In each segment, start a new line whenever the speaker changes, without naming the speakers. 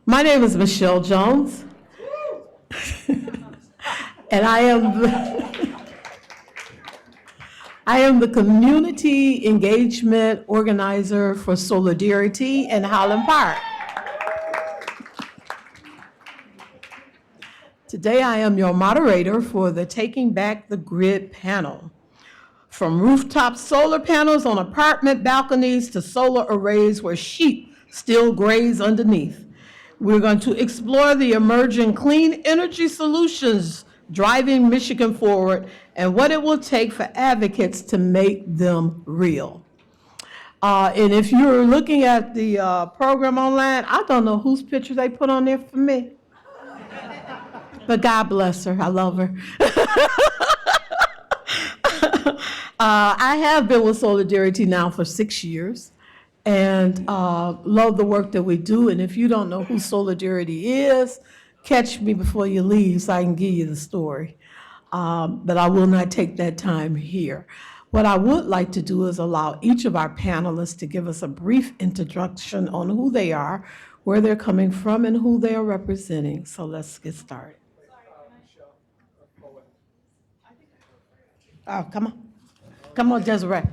My name is Michelle Jones, and I am the community engagement organizer for Soulardarity in Highland Park. Today I am your moderator for the Taking Back the Grid panel. From rooftop solar panels on apartment balconies to solar arrays where sheep still graze underneath. We're going to explore the emerging clean energy solutions driving Michigan forward and what it will take for advocates to make them real. And if you're looking at the program online, I don't know whose picture they put on there for me. But God bless her, I love her. I have been with Soulardarity now for 6 years and love the work that we do. And if you don't know who Soulardarity is, catch me before you leave so I can give you the story. But I will not take that time here. What I would like to do is allow each of our panelists to give us a brief introduction on who they are, where they're coming from, and who they are representing. So let's get started. Oh, come on. Come on, Desiraé.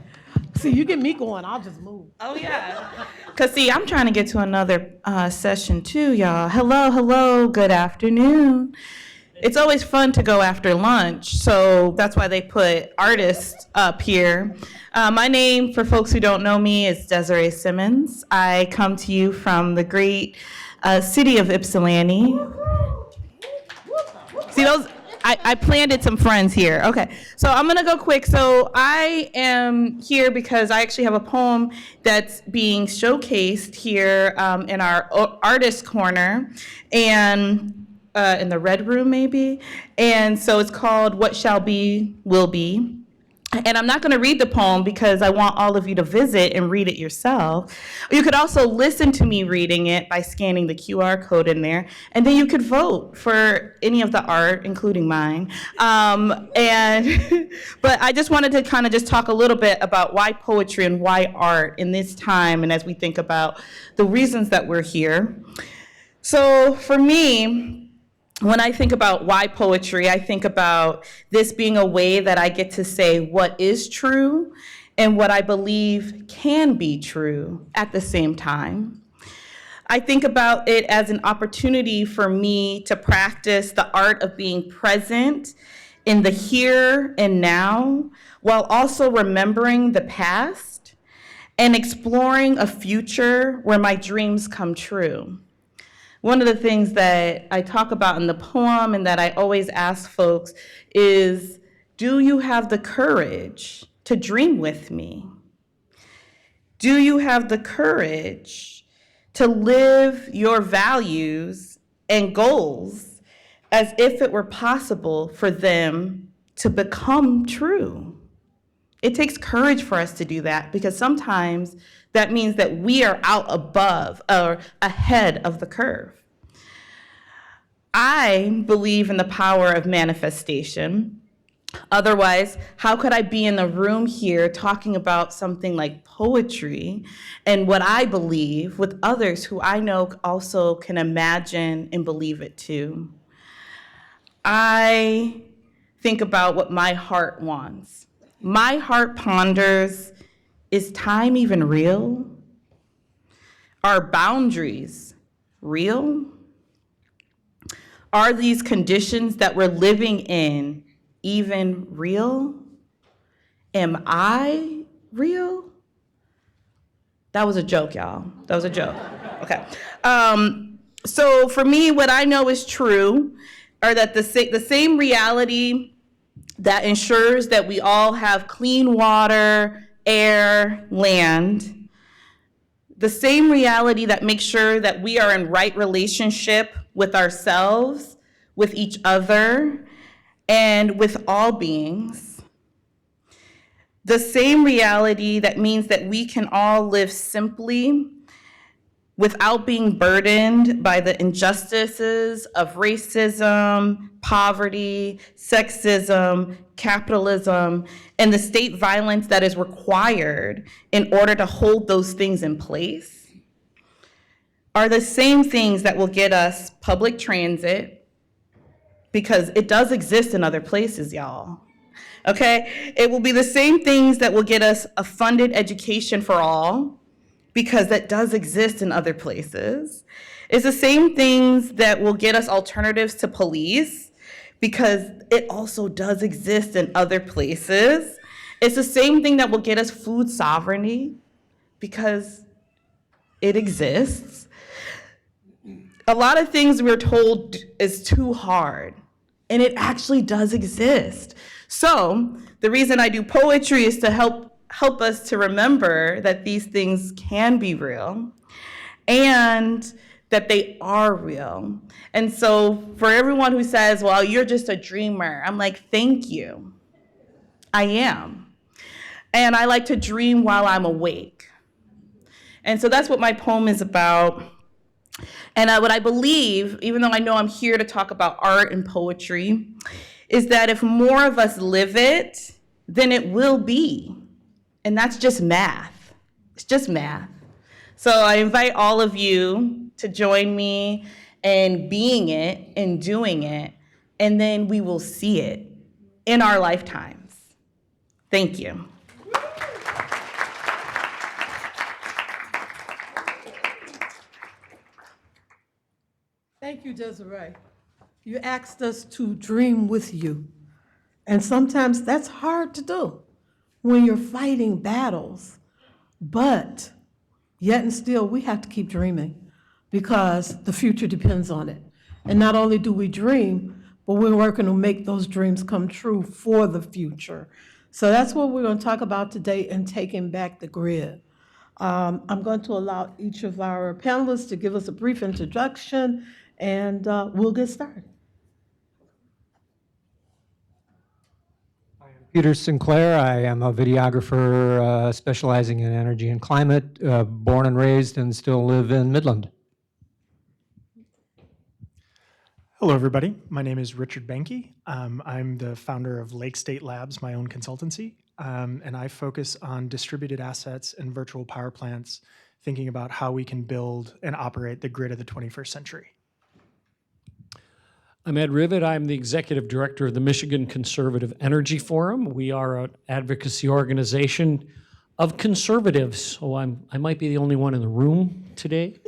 See, you get me going, I'll just move.
Oh, yeah. Because, see, I'm trying to get to another session, too, y'all. Hello, good afternoon. It's always fun to go after lunch, so that's why they put artists up here. My name, for folks who don't know me, is Desiraé Simmons. I come to you from the great city of Ypsilanti. See, those... I planted some friends here. Okay, so I'm gonna go quick. So I am here because I actually have a poem that's being showcased here in our artist corner, and in the red room maybe. And so it's called What Shall Be, Will Be. And I'm not going to read the poem because I want all of you to visit and read it yourself. You could also listen to me reading it by scanning the QR code in there, and then you could vote for any of the art, including mine. But I just wanted to kind of just talk a little bit about why poetry and why art in this time, and as we think about the reasons that we're here. So for me, when I think about why poetry, I think about this being a way that I get to say what is true and what I believe can be true at the same time. I think about it as an opportunity for me to practice the art of being present in the here and now, while also remembering the past and exploring a future where my dreams come true. One of the things that I talk about in the poem and that I always ask folks is, do you have the courage to dream with me? Do you have the courage to live your values and goals as if it were possible for them to become true? It takes courage for us to do that because sometimes that means that we are out above or ahead of the curve. I believe in the power of manifestation. Otherwise, how could I be in the room here talking about something like poetry and what I believe with others who I know also can imagine and believe it too? I think about what my heart wants. My heart ponders, is time even real? Are boundaries real? Are these conditions that we're living in even real? Am I real? That was a joke, y'all. That was a joke. Okay. So for me, what I know is true are that the same reality that ensures that we all have clean water, air, land, the same reality that makes sure that we are in right relationship with ourselves, with each other, and with all beings. The same reality that means that we can all live simply without being burdened by the injustices of racism, poverty, sexism, capitalism, and the state violence that is required in order to hold those things in place. are the same things that will get us public transit, because it does exist in other places, y'all. Okay? It will be the same things that will get us a funded education for all, because that does exist in other places. It's the same things that will get us alternatives to police, because it also does exist in other places. It's the same thing that will get us food sovereignty, because it exists. A lot of things we're told is too hard, and it actually does exist. So the reason I do poetry is to help us to remember that these things can be real and that they are real. And so for everyone who says, well, you're just a dreamer, I'm like, thank you. I am. And I like to dream while I'm awake. And so that's what my poem is about. And what I believe, even though I know I'm here to talk about art and poetry, is that if more of us live it, then it will be. And that's just math. It's just math. So I invite all of you to join me in being it and doing it, and then we will see it in our lifetimes. Thank you.
Thank you, Desiraé. You asked us to dream with you. And sometimes that's hard to do when you're fighting battles. But yet and still, we have to keep dreaming because the future depends on it. And not only do we dream, but we're working to make those dreams come true for the future. So that's what we're going to talk about today in Taking Back the Grid. I'm going to allow each of our panelists to give us a brief introduction, and we'll get started.
Peter Sinclair. I am a videographer specializing in energy and climate, born and raised and still live in Midland.
Hello, everybody. My name is Richard Boehnke. I'm the founder of Lake State Labs, my own consultancy, and I focus on distributed assets and virtual power plants, thinking about how we can build and operate the grid of the 21st century.
I'm Ed Rivet. I'm the executive director of the Michigan Conservative Energy Forum. We are an advocacy organization of conservatives, so I might be the only one in the room today.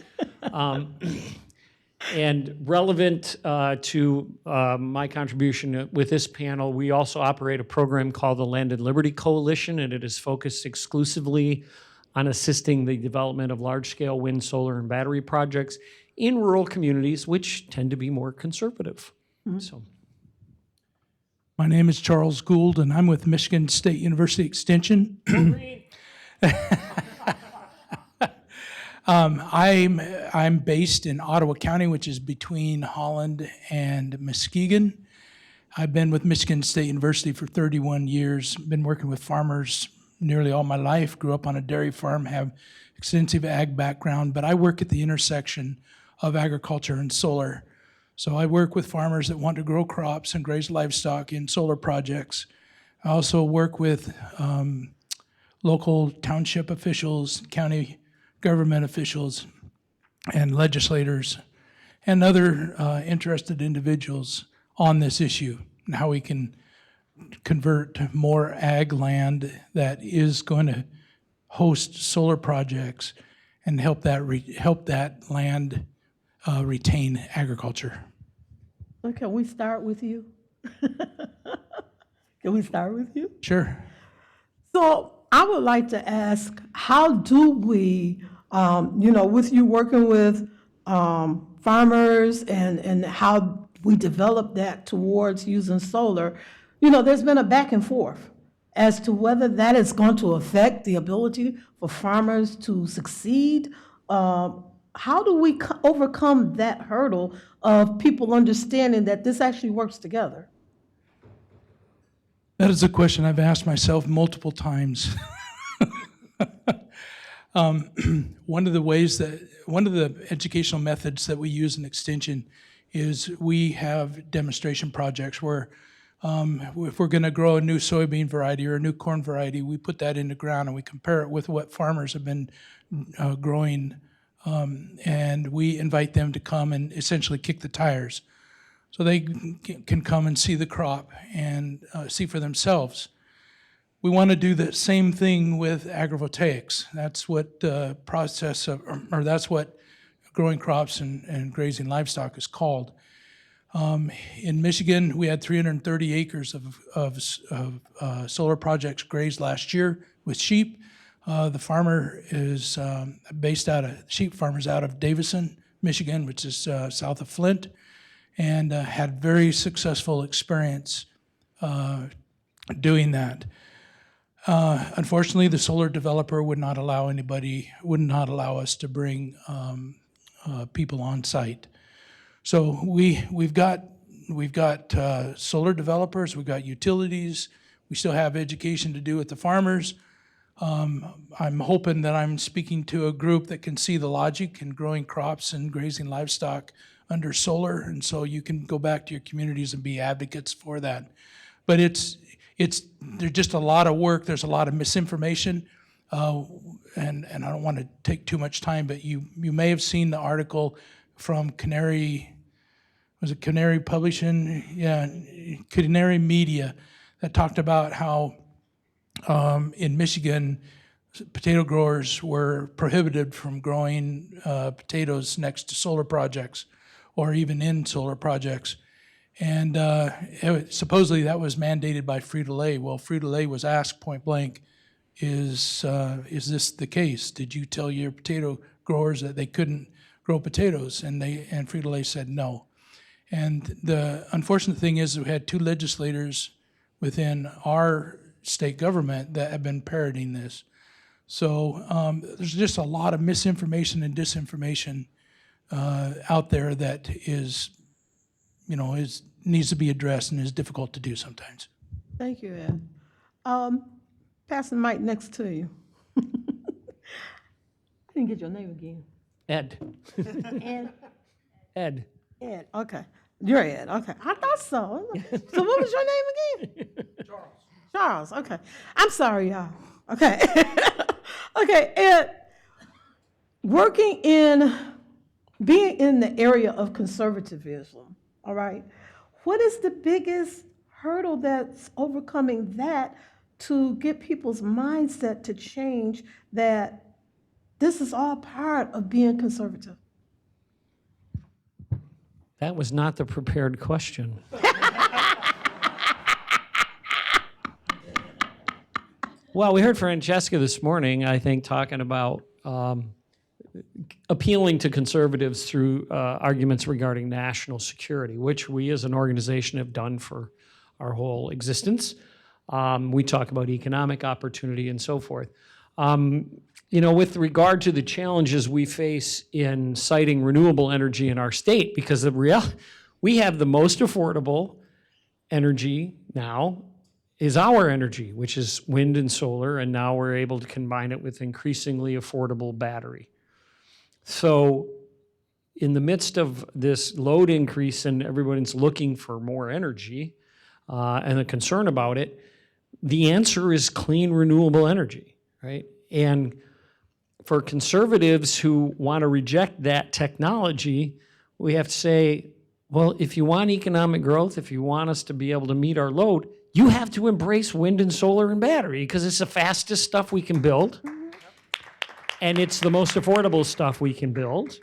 And relevant to my contribution with this panel, we also operate a program called the Land and Liberty Coalition, and it is focused exclusively on assisting the development of large-scale wind, solar, and battery projects in rural communities, which tend to be more conservative. So,
my name is Charles Gould, and I'm with Michigan State University Extension. I'm based in Ottawa County, which is between Holland and Muskegon. I've been with Michigan State University for 31 years, been working with farmers nearly all my life, grew up on a dairy farm, have extensive ag background, but I work at the intersection of agriculture and solar. So I work with farmers that want to grow crops and graze livestock in solar projects. I also work with local township officials, county government officials, and legislators, and other interested individuals on this issue and how we can convert more ag land that is going to host solar projects and help that land retain agriculture.
So can we start with you? Can we start with you?
Sure.
So I would like to ask, how do we, with you working with farmers and how we develop that towards using solar, there's been a back and forth as to whether that is going to affect the ability for farmers to succeed. How do we overcome that hurdle of people understanding that this actually works together?
That is a question I've asked myself multiple times. One of the educational methods that we use in Extension is we have demonstration projects where if we're going to grow a new soybean variety or a new corn variety, we put that in the ground and we compare it with what farmers have been growing And we invite them to come and essentially kick the tires. So they can come and see the crop and see for themselves. We want to do the same thing with agrivoltaics. That's what process of, or that's what growing crops and grazing livestock is called. In Michigan, we had 330 acres of solar projects grazed last year with sheep. The farmer is sheep farmer's out of Davison, Michigan, which is south of Flint, and had very successful experience doing that. Unfortunately, the solar developer would not allow us to bring people on site. So we've got solar developers, we've got utilities, we still have education to do with the farmers. I'm hoping that I'm speaking to a group that can see the logic in growing crops and grazing livestock under solar, and so you can go back to your communities and be advocates for that. But there's just a lot of work, there's a lot of misinformation, and I don't want to take too much time, but you may have seen the article from Canary Publishing? Yeah, Canary Media, that talked about how in Michigan, potato growers were prohibited from growing potatoes next to solar projects or even in solar projects. And supposedly that was mandated by Frito-Lay. Well, Frito-Lay was asked point blank, is this the case? Did you tell your potato growers that they couldn't grow potatoes? And Frito-Lay said no. And the unfortunate thing is we had two legislators within our state government that have been parroting this. So there's just a lot of misinformation and disinformation out there that needs to be addressed and is difficult to do sometimes.
Thank you, Ed. Pass the mic next to you. I didn't get your name again.
Ed.
Ed?
Ed.
Ed, okay. You're Ed, okay. I thought so. So what was your name again? Charles, okay. I'm sorry, y'all. Okay. Okay, Ed, being in the area of conservatism, all right, what is the biggest hurdle that's overcoming that to get people's mindset to change that this is all part of being conservative?
That was not the prepared question. Well, we heard Francesca this morning, I think, talking about appealing to conservatives through arguments regarding national security, which we as an organization have done for our whole existence. We talk about economic opportunity and so forth. With regard to the challenges we face in citing renewable energy in our state, because we have the most affordable energy now is our energy, which is wind and solar, and now we're able to combine it with increasingly affordable battery. So in the midst of this load increase and everyone's looking for more energy and the concern about it, the answer is clean, renewable energy, right? And for conservatives who want to reject that technology, we have to say, well, if you want economic growth, if you want us to be able to meet our load, you have to embrace wind and solar and battery because it's the fastest stuff we can build, and it's the most affordable stuff we can build,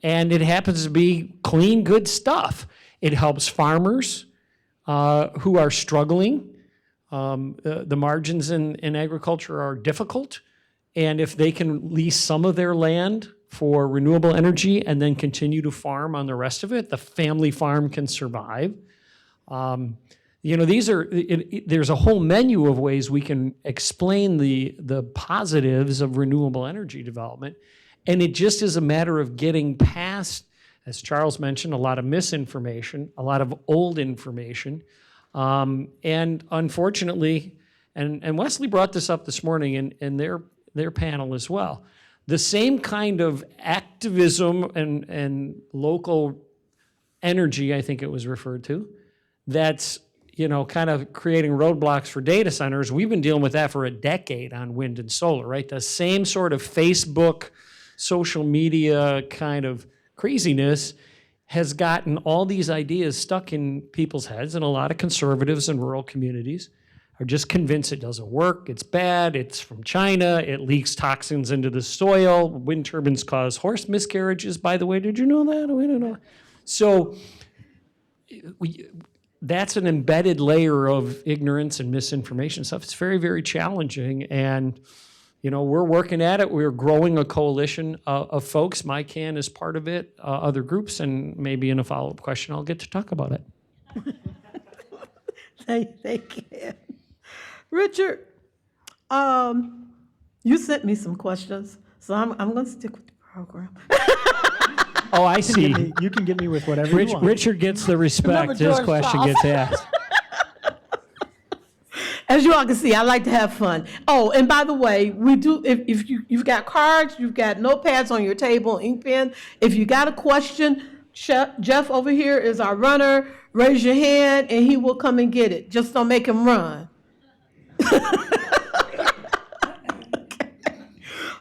and it happens to be clean, good stuff. It helps farmers who are struggling. The margins in agriculture are difficult, and if they can lease some of their land for renewable energy and then continue to farm on the rest of it, the family farm can survive. There's a whole menu of ways we can explain the positives of renewable energy development, and it just is a matter of getting past, as Charles mentioned, a lot of misinformation, a lot of old information, and unfortunately, and Wesley brought this up this morning in their panel as well, the same kind of activism and local energy, I think it was referred to, that's kind of creating roadblocks for data centers. We've been dealing with that for a decade on wind and solar, right? The same sort of Facebook social media kind of craziness has gotten all these ideas stuck in people's heads, and a lot of conservatives in rural communities are just convinced it doesn't work, it's bad, it's from China, it leaks toxins into the soil. Wind turbines cause horse miscarriages, by the way. Did you know that? We don't know. So that's an embedded layer of ignorance and misinformation stuff. It's very, very challenging. And, you know, we're working at it. We're growing a coalition of folks. MyCan is part of it, other groups, and maybe in a follow-up question, I'll get to talk about it.
Thank you. Richard, you sent me some questions, so I'm going to stick with the program.
Oh, I see.
You can get me with whatever you want.
Richard gets the respect.
Remember
His
George
question
Soss.
gets asked.
As you all can see, I like to have fun. Oh, and by the way, we do. If you've got cards, you've got notepads on your table, ink pen. If you got a question, Jeff over here is our runner. Raise your hand, and he will come and get it. Just don't make him run.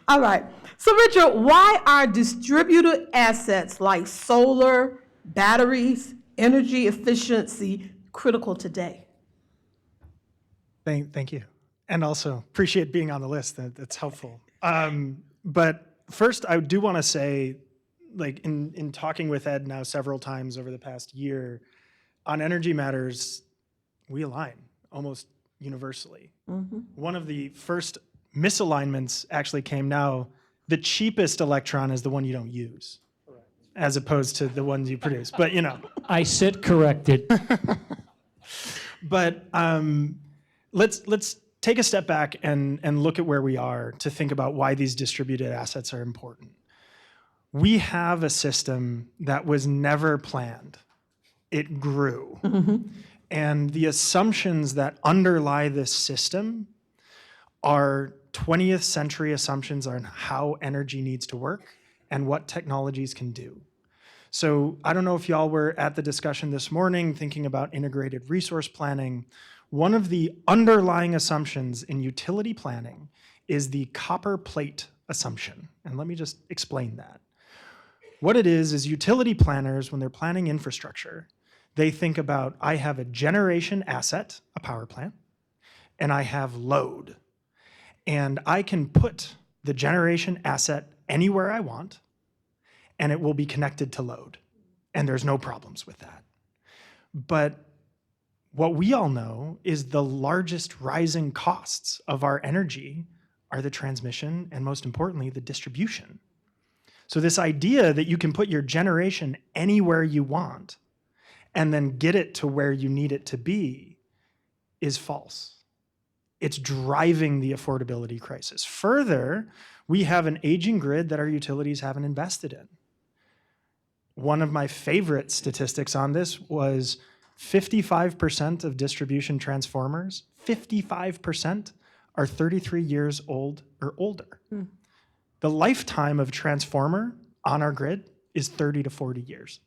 All right. So, Richard, why are distributed assets like solar, batteries, energy efficiency critical today?
Thank you. And also appreciate being on the list. That's helpful. But first, I do want to say, like in talking with Ed now several times over the past year, on energy matters, we align almost universally. Mm-hmm. One of the first misalignments actually came now. The cheapest electron is the one you don't use, as opposed to the ones you produce. But, you know.
I sit corrected.
But let's take a step back and look at where we are to think about why these distributed assets are important. We have a system that was never planned. It grew. Mm-hmm. And the assumptions that underlie this system are 20th century assumptions on how energy needs to work and what technologies can do. So I don't know if y'all were at the discussion this morning thinking about integrated resource planning. One of the underlying assumptions in utility planning is the copper plate assumption. And let me just explain that. What it is utility planners, when they're planning infrastructure, they think about, I have a generation asset, a power plant, and I have load. And I can put the generation asset anywhere I want, and it will be connected to load. And there's no problems with that. But what we all know is the largest rising costs of our energy are the transmission and, most importantly, the distribution. So this idea that you can put your generation anywhere you want and then get it to where you need it to be is false. It's driving the affordability crisis. Further, we have an aging grid that our utilities haven't invested in. One of my favorite statistics on this was 55% of distribution transformers, 55% are 33 years old or older. Mm. The lifetime of transformer on our grid is 30 to 40 years.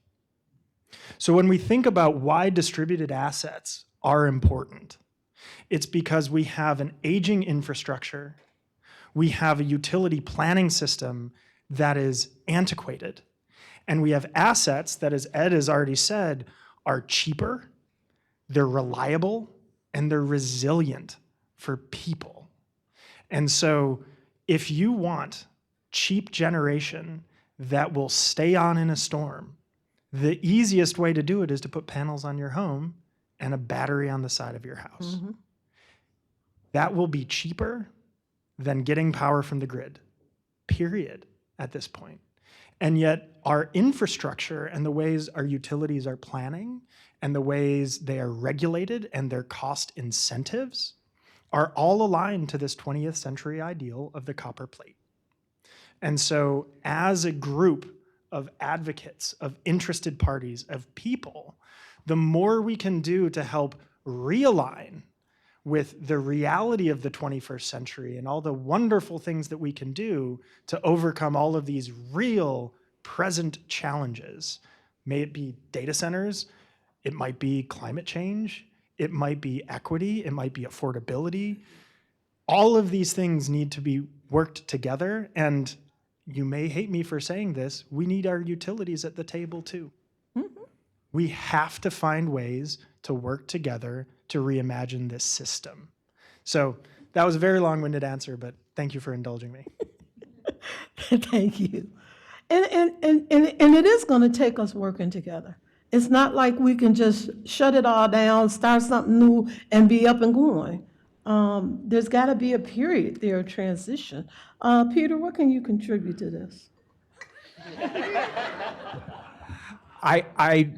So when we think about why distributed assets are important, it's because we have an aging infrastructure, we have a utility planning system that is antiquated, and we have assets that, as Ed has already said, are cheaper, they're reliable, and they're resilient for people. And so if you want cheap generation that will stay on in a storm, the easiest way to do it is to put panels on your home and a battery on the side of your house. Mm-hmm. That will be cheaper than getting power from the grid, period, at this point. And yet our infrastructure and the ways our utilities are planning and the ways they are regulated and their cost incentives are all aligned to this 20th century ideal of the copper plate. And so as a group of advocates, of interested parties, of people, the more we can do to help realign with the reality of the 21st century and all the wonderful things that we can do to overcome all of these real present challenges. May it be data centers, it might be climate change, it might be equity, it might be affordability. All of these things need to be worked together. And you may hate me for saying this, we need our utilities at the table too. We have to find ways to work together to reimagine this system. So that was a very long-winded answer, but thank you for indulging me.
Thank you. And it is going to take us working together. It's not like we can just shut it all down, start something new, and be up and going. There's got to be a period there of transition. Peter, what can you contribute to this?
I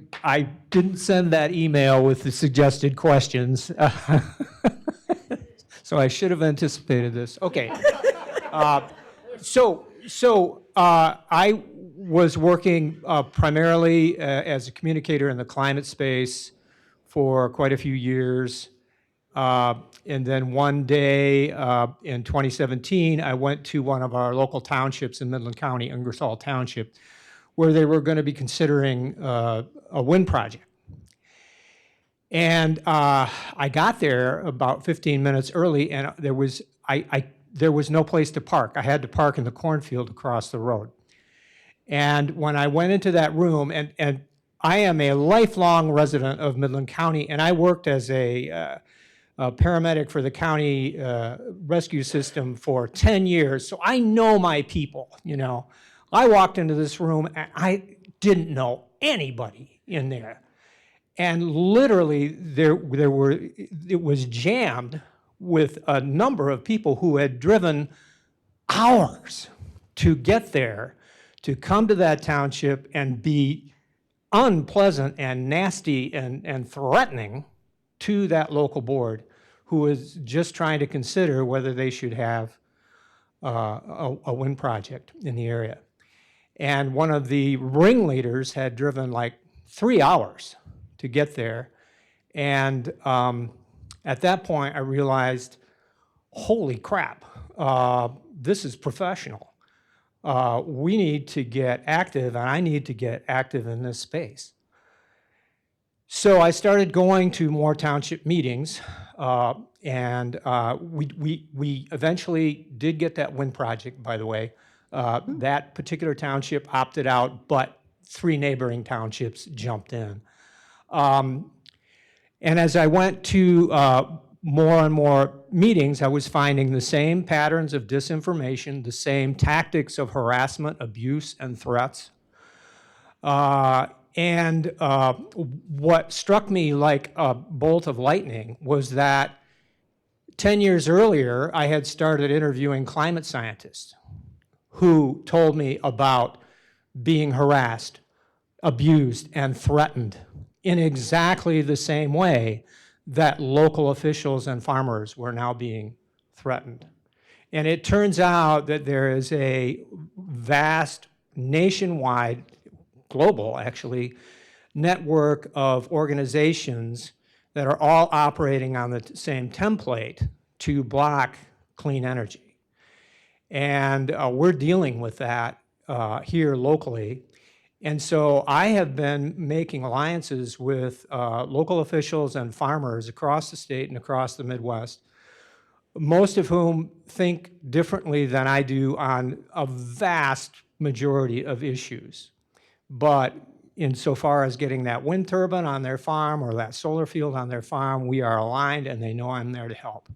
didn't send that email with the suggested questions, so I should have anticipated this. Okay. I was working primarily as a communicator in the climate space for quite a few years. And then one day in 2017, I went to one of our local townships in Midland County, Ingersoll Township, where they were going to be considering a wind project. And I got there about 15 minutes early, and there was no place to park. I had to park in the cornfield across the road. And when I went into that room, and I am a lifelong resident of Midland County, and I worked as a paramedic for the county rescue system for 10 years, so I know my people, you know. I walked into this room and I didn't know anybody in there. And literally it was jammed with a number of people who had driven hours to get there, to come to that township and be unpleasant and nasty and threatening to that local board, who was just trying to consider whether they should have a wind project in the area. And one of the ringleaders had driven like 3 hours to get there. And at that point, I realized, holy crap, this is professional. We need to get active, and I need to get active in this space. So I started going to more township meetings, and we eventually did get that wind project, by the way. That particular township opted out, but 3 neighboring townships jumped in. And as I went to more and more meetings, I was finding the same patterns of disinformation, the same tactics of harassment, abuse, and threats. And what struck me like a bolt of lightning was that 10 years earlier, I had started interviewing climate scientists who told me about being harassed, abused, and threatened in exactly the same way that local officials and farmers were now being threatened. And it turns out that there is a vast nationwide, global actually, network of organizations that are all operating on the same template to block clean energy. And we're dealing with that here locally. And so I have been making alliances with local officials and farmers across the state and across the Midwest, most of whom think differently than I do on a vast majority of issues. But insofar as getting that wind turbine on their farm or that solar field on their farm, we are aligned and they know I'm there to help.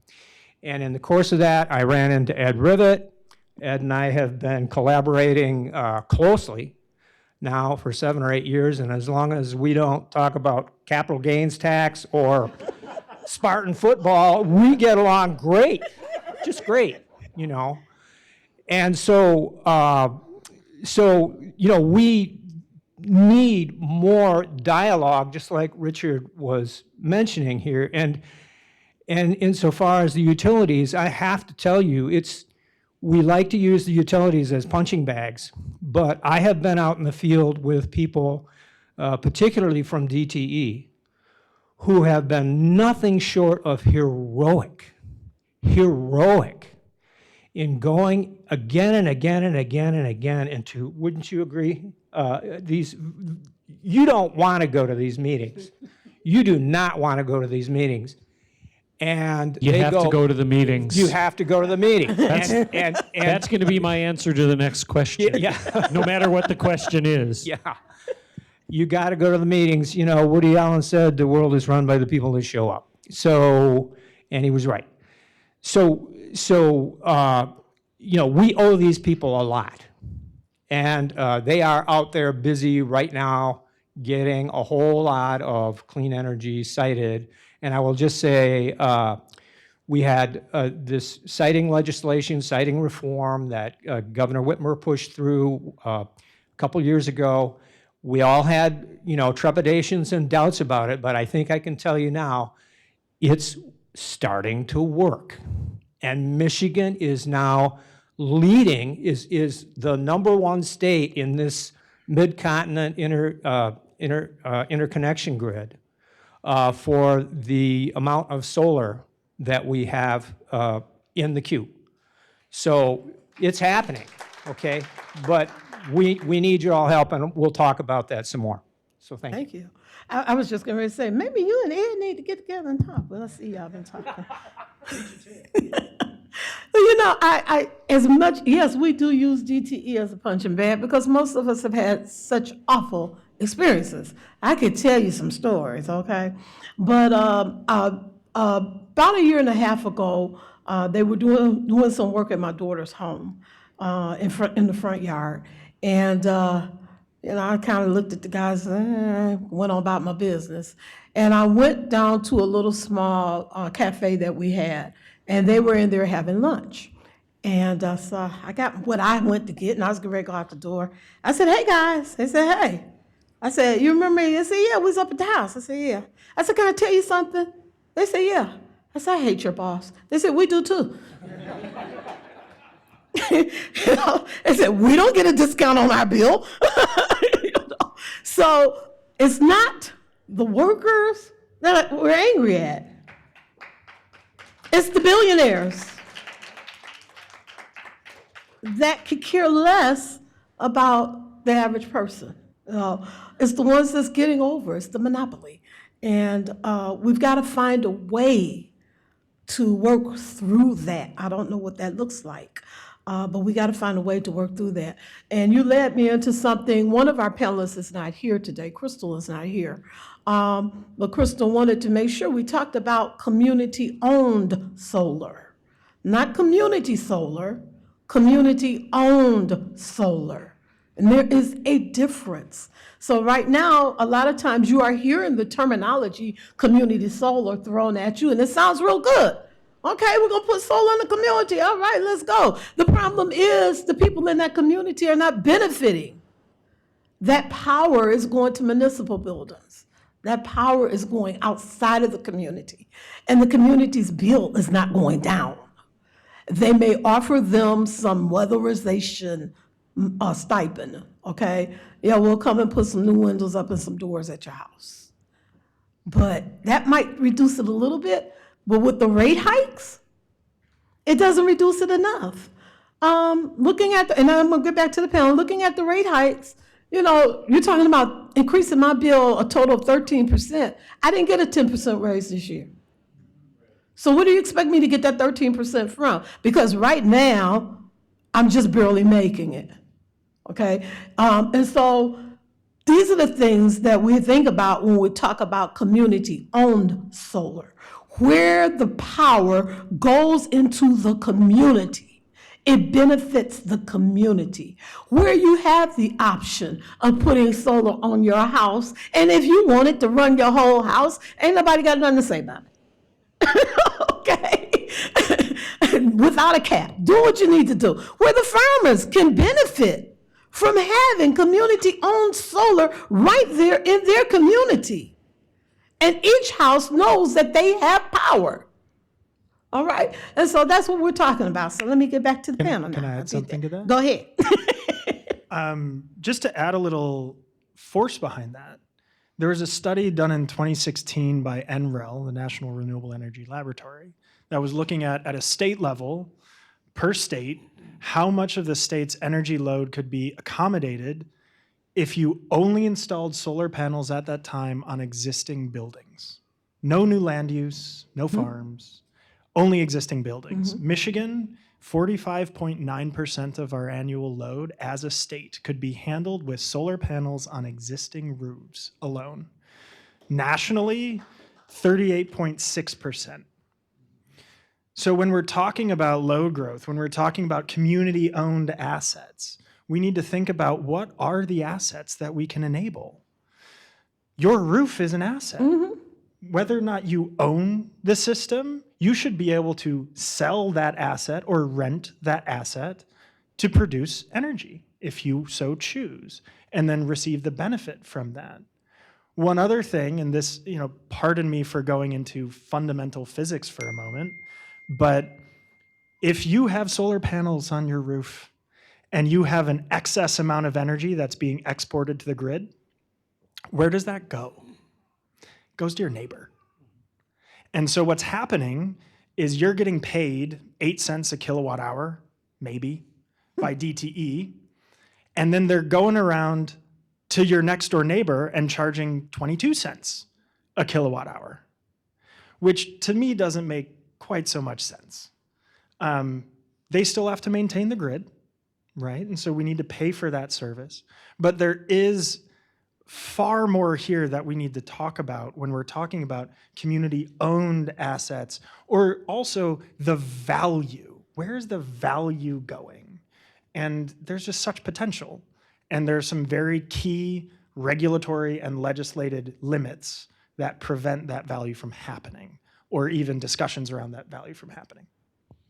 And in the course of that, I ran into Ed Rivet. Ed and I have been collaborating closely now for 7 or 8 years, and as long as we don't talk about capital gains tax or Spartan football, we get along great, just great, you know. And so, you know, we need more dialogue, just like Richard was mentioning here. And insofar as the utilities, I have to tell you, we like to use the utilities as punching bags, but I have been out in the field with people, particularly from DTE, who have been nothing short of heroic in going again and again and again and again into, wouldn't you agree? You don't want to go to these meetings. You do not want to go to these meetings. And
You
they
have to go to the meetings.
You have to go to the meeting. And
That's going to be my answer to the next question.
Yeah.
No matter what the question is.
yeah, you got to go to the meetings. You know, Woody Allen said the world is run by the people that show up. So, and he was right. So you know, we owe these people a lot. And they are out there busy right now getting a whole lot of clean energy sited. And I will just say, we had this siting legislation, siting reform that Governor Whitmer pushed through a couple years ago. We all had, you know, trepidations and doubts about it, but I think I can tell you now, it's starting to work. And Michigan is now leading, is the #1 state in this mid-continent interconnection grid for the amount of solar that we have in the queue. So it's happening, okay? But we need your all help, and we'll talk about that some more. So thank you.
Thank you. I was just going to say, maybe you and Ed need to get together and talk. Well, let's see, y'all been talking. You know, I as much, yes, we do use DTE as a punching bag because most of us have had such awful experiences. I could tell you some stories, okay? But about a year and a half ago, they were doing some work at my daughter's home in the front yard. And you know, I kind of looked at the guys and went on about my business. And I went down to a little small cafe that we had, and they were in there having lunch. And so I got what I went to get, and I was getting ready to go out the door. I said, "Hey, guys." They said, "Hey." I said, "You remember me?" They said, "Yeah, we was up at the house." I said, "Yeah." I said, "Can I tell you something?" They said, "Yeah." I said, "I hate your boss." They said, "We do too." You know, they said, "We don't get a discount on our bill." You know? So it's not the workers that we're angry at. It's the billionaires that could care less about the average person. It's the ones that's getting over. It's the monopoly. And we've got to find a way to work through that. I don't know what that looks like. But we got to find a way to work through that. And you led me into something. One of our panelists is not here today. Crystal is not here. But Crystal wanted to make sure we talked about community-owned solar. Not community solar, community-owned solar. And there is a difference. So right now, a lot of times you are hearing the terminology community solar thrown at you, and it sounds real good. Okay, we're going to put solar in the community. All right, let's go. The problem is the people in that community are not benefiting. That power is going to municipal buildings. That power is going outside of the community. And the community's bill is not going down. They may offer them some weatherization stipend, okay? Yeah, we'll come and put some new windows up and some doors at your house. But that might reduce it a little bit. But with the rate hikes, it doesn't reduce it enough. Looking at, and I'm gonna get back to the panel, looking at the rate hikes, you know, you're talking about increasing my bill a total of 13%. I didn't get a 10% raise this year. So where do you expect me to get that 13% from? Because right now, I'm just barely making it, okay? And so these are the things that we think about when we talk about community-owned solar. Where the power goes into the community, it benefits the community. Where you have the option of putting solar on your house, and if you wanted to run your whole house, ain't nobody got nothing to say about it. Okay? Without a cap, do what you need to do. Where the farmers can benefit from having community-owned solar right there in their community. And each house knows that they have power. All right? And so that's what we're talking about. So let me get back to the panel now.
Can I add something to that?
Go ahead.
Just to add a little force behind that, there was a study done in 2016 by NREL, the National Renewable Energy Laboratory, that was looking at a state level, per state, how much of the state's energy load could be accommodated if you only installed solar panels at that time on existing buildings, No new land use, no farms, only existing buildings. Michigan, 45.9% of our annual load as a state could be handled with solar panels on existing roofs alone. Nationally, 38.6%. So when we're talking about load growth, when we're talking about community-owned assets, we need to think about what are the assets that we can enable. Your roof is an asset. Whether or not you own the system, you should be able to sell that asset or rent that asset to produce energy if you so choose, and then receive the benefit from that. One other thing, and this, pardon me for going into fundamental physics for a moment, but if you have solar panels on your roof and you have an excess amount of energy that's being exported to the grid, where does that go? It goes to your neighbor. And so what's happening is you're getting paid 8 cents a kilowatt hour, maybe, by DTE, and then they're going around to your next door neighbor and charging 22 cents a kilowatt hour, which to me doesn't make quite so much sense. They still have to maintain the grid, right? And so we need to pay for that service. But there is far more here that we need to talk about when we're talking about community-owned assets, or also the value. Where is the value going? And there's just such potential. And there's some very key regulatory and legislated limits that prevent that value from happening, or even discussions around that value from happening.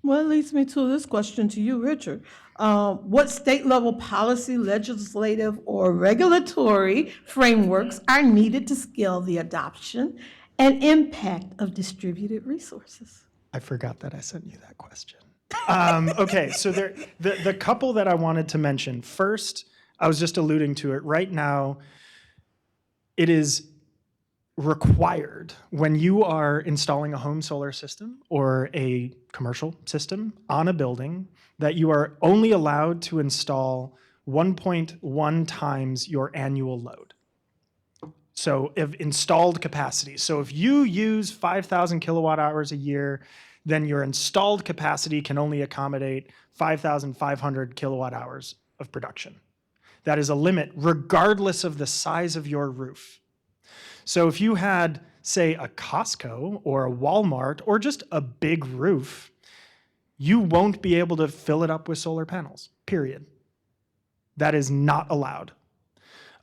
Well, it leads me to this question to you, Richard. What state-level policy, legislative, or regulatory frameworks are needed to scale the adoption and impact of distributed resources?
I forgot that I sent you that question. Okay, so the couple that I wanted to mention. First, I was just alluding to it. Right now, it is required when you are installing a home solar system or a commercial system on a building that you are only allowed to install 1.1 times your annual load. So if installed capacity. So if you use 5,000 kilowatt hours a year, then your installed capacity can only accommodate 5,500 kilowatt hours of production. That is a limit regardless of the size of your roof. So if you had, say, a Costco or a Walmart or just a big roof, you won't be able to fill it up with solar panels, period. That is not allowed.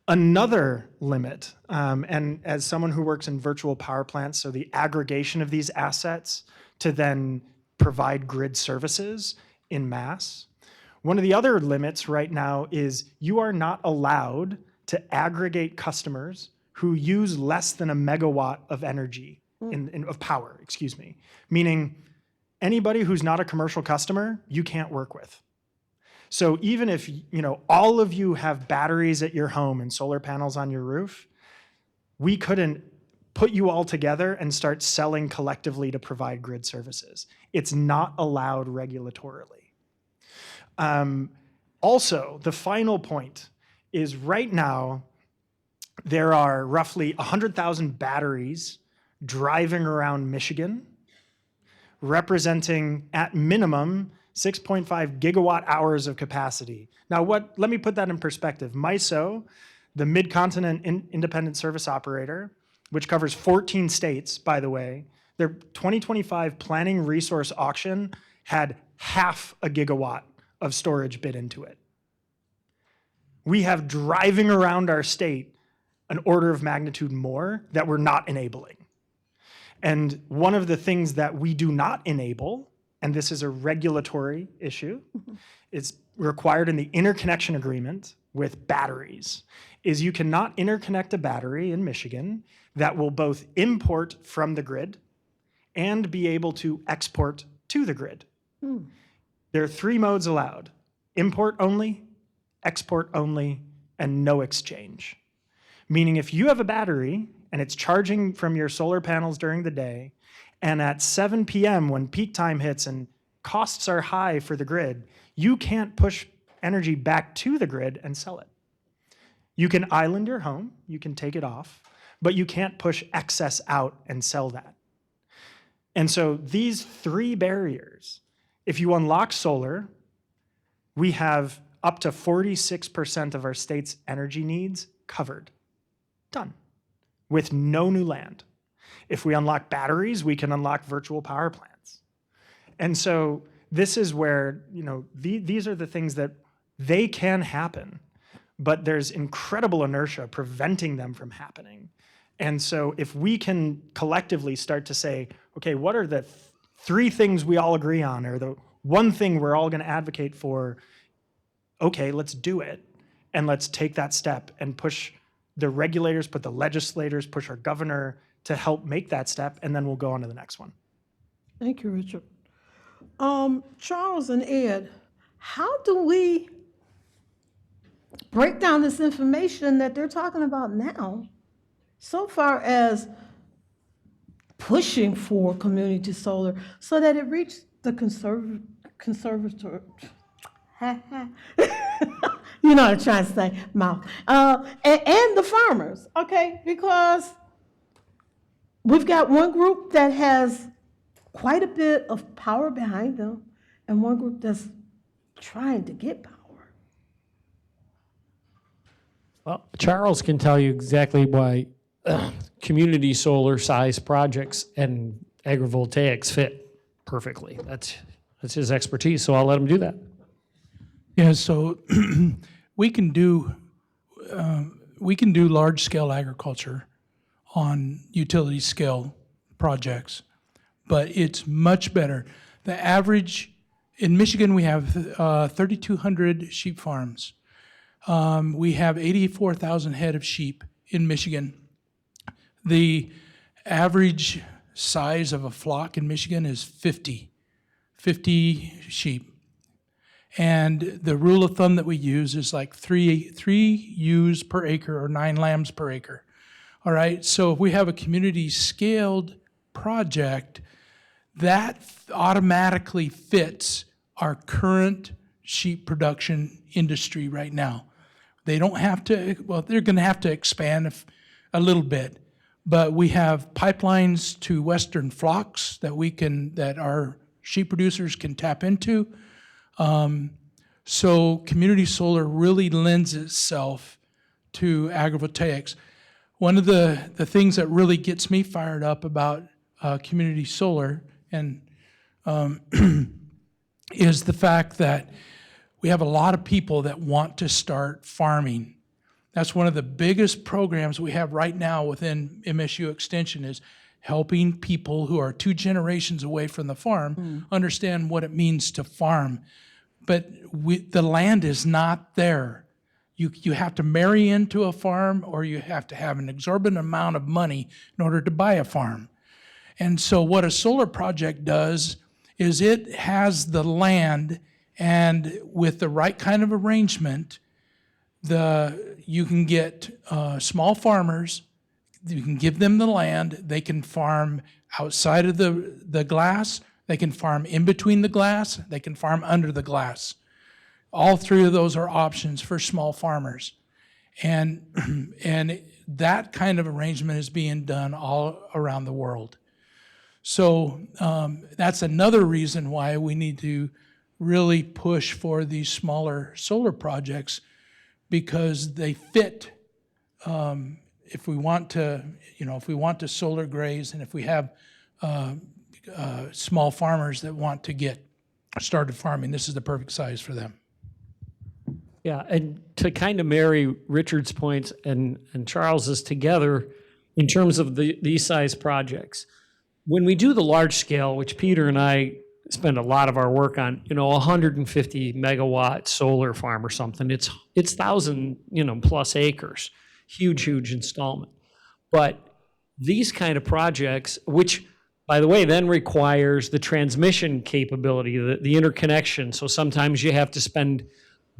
Another limit, and as someone who works in virtual power plants, so the aggregation of these assets to then provide grid services in mass, one of the other limits right now is you are not allowed to aggregate customers who use less than a megawatt of energy, of power, meaning anybody who's not a commercial customer, you can't work with. So even if all of you have batteries at your home and solar panels on your roof, we couldn't put you all together and start selling collectively to provide grid services. It's not allowed regulatorily. Also, the final point is right now, there are roughly 100,000 batteries driving around Michigan, representing at minimum 6.5 gigawatt hours of capacity. Now, let me put that in perspective. MISO, the Mid-Continent Independent Service Operator, which covers 14 states, by the way, their 2025 planning resource auction had half a gigawatt of storage bid into it. We have driving around our state an order of magnitude more that we're not enabling. And one of the things that we do not enable, and this is a regulatory issue, it's required in the interconnection agreement with batteries, is you cannot interconnect a battery in Michigan that will both import from the grid and be able to export to the grid. There are 3 modes allowed: import only, export only, and no exchange. Meaning if you have a battery and it's charging from your solar panels during the day, and at 7 p.m. when peak time hits and costs are high for the grid, you can't push energy back to the grid and sell it. You can island your home, you can take it off, but you can't push excess out and sell that. And so these three barriers, if you unlock solar, we have up to 46% of our state's energy needs covered. Done. With no new land. If we unlock batteries, we can unlock virtual power plants. And so this is where, these are the things that they can happen, but there's incredible inertia preventing them from happening. And so if we can collectively start to say, okay, what are the three things we all agree on, or the one thing we're all going to advocate for? Okay, let's do it. And let's take that step and push the regulators, put the legislators, push our governor to help make that step, and then we'll go on to the next one.
Thank you, Richard. Charles and Ed, how do we break down this information that they're talking about now, so far as pushing for community solar so that it reached the conservator, you know what I'm trying to say, mouth, and the farmers, okay? Because we've got one group that has quite a bit of power behind them and one group that's trying to get power.
Well, Charles can tell you exactly why community solar size projects and agrivoltaics fit perfectly. That's his expertise, so I'll let him do that.
Yeah, so we can do large scale agriculture on utility scale projects, but it's much better. The average in Michigan, we have 3,200 sheep farms. We have 84,000 head of sheep in Michigan. The average size of a flock in Michigan is 50 sheep. And the rule of thumb that we use is like three ewes per acre or 9 lambs per acre. All right, so if we have a community scaled project, that automatically fits our current sheep production industry right now. They don't have to, well, they're going to have to expand a little bit, but we have pipelines to Western flocks that our sheep producers can tap into. So community solar really lends itself to agrivoltaics. One of the things that really gets me fired up about community solar and is the fact that we have a lot of people that want to start farming. That's one of the biggest programs we have right now within MSU Extension is helping people who are 2 generations away from the farm understand what it means to farm. But the land is not there. You have to marry into a farm, or you have to have an exorbitant amount of money in order to buy a farm. And so what a solar project does is it has the land, and with the right kind of arrangement, you can get small farmers, you can give them the land, they can farm outside of the glass, they can farm in between the glass, they can farm under the glass. All 3 of those are options for small farmers. And that kind of arrangement is being done all around the world. So that's another reason why we need to really push for these smaller solar projects, because they fit. If we want to solar graze, and if we have small farmers that want to get started farming, this is the perfect size for them.
Yeah, and to kind of marry Richard's points and Charles's together in terms of these size projects, when we do the large scale, which Peter and I spend a lot of our work on, 150 megawatt solar farm or something, it's 1,000, plus acres, huge installment. But these kind of projects, which by the way, then requires the transmission capability, the interconnection. So sometimes you have to spend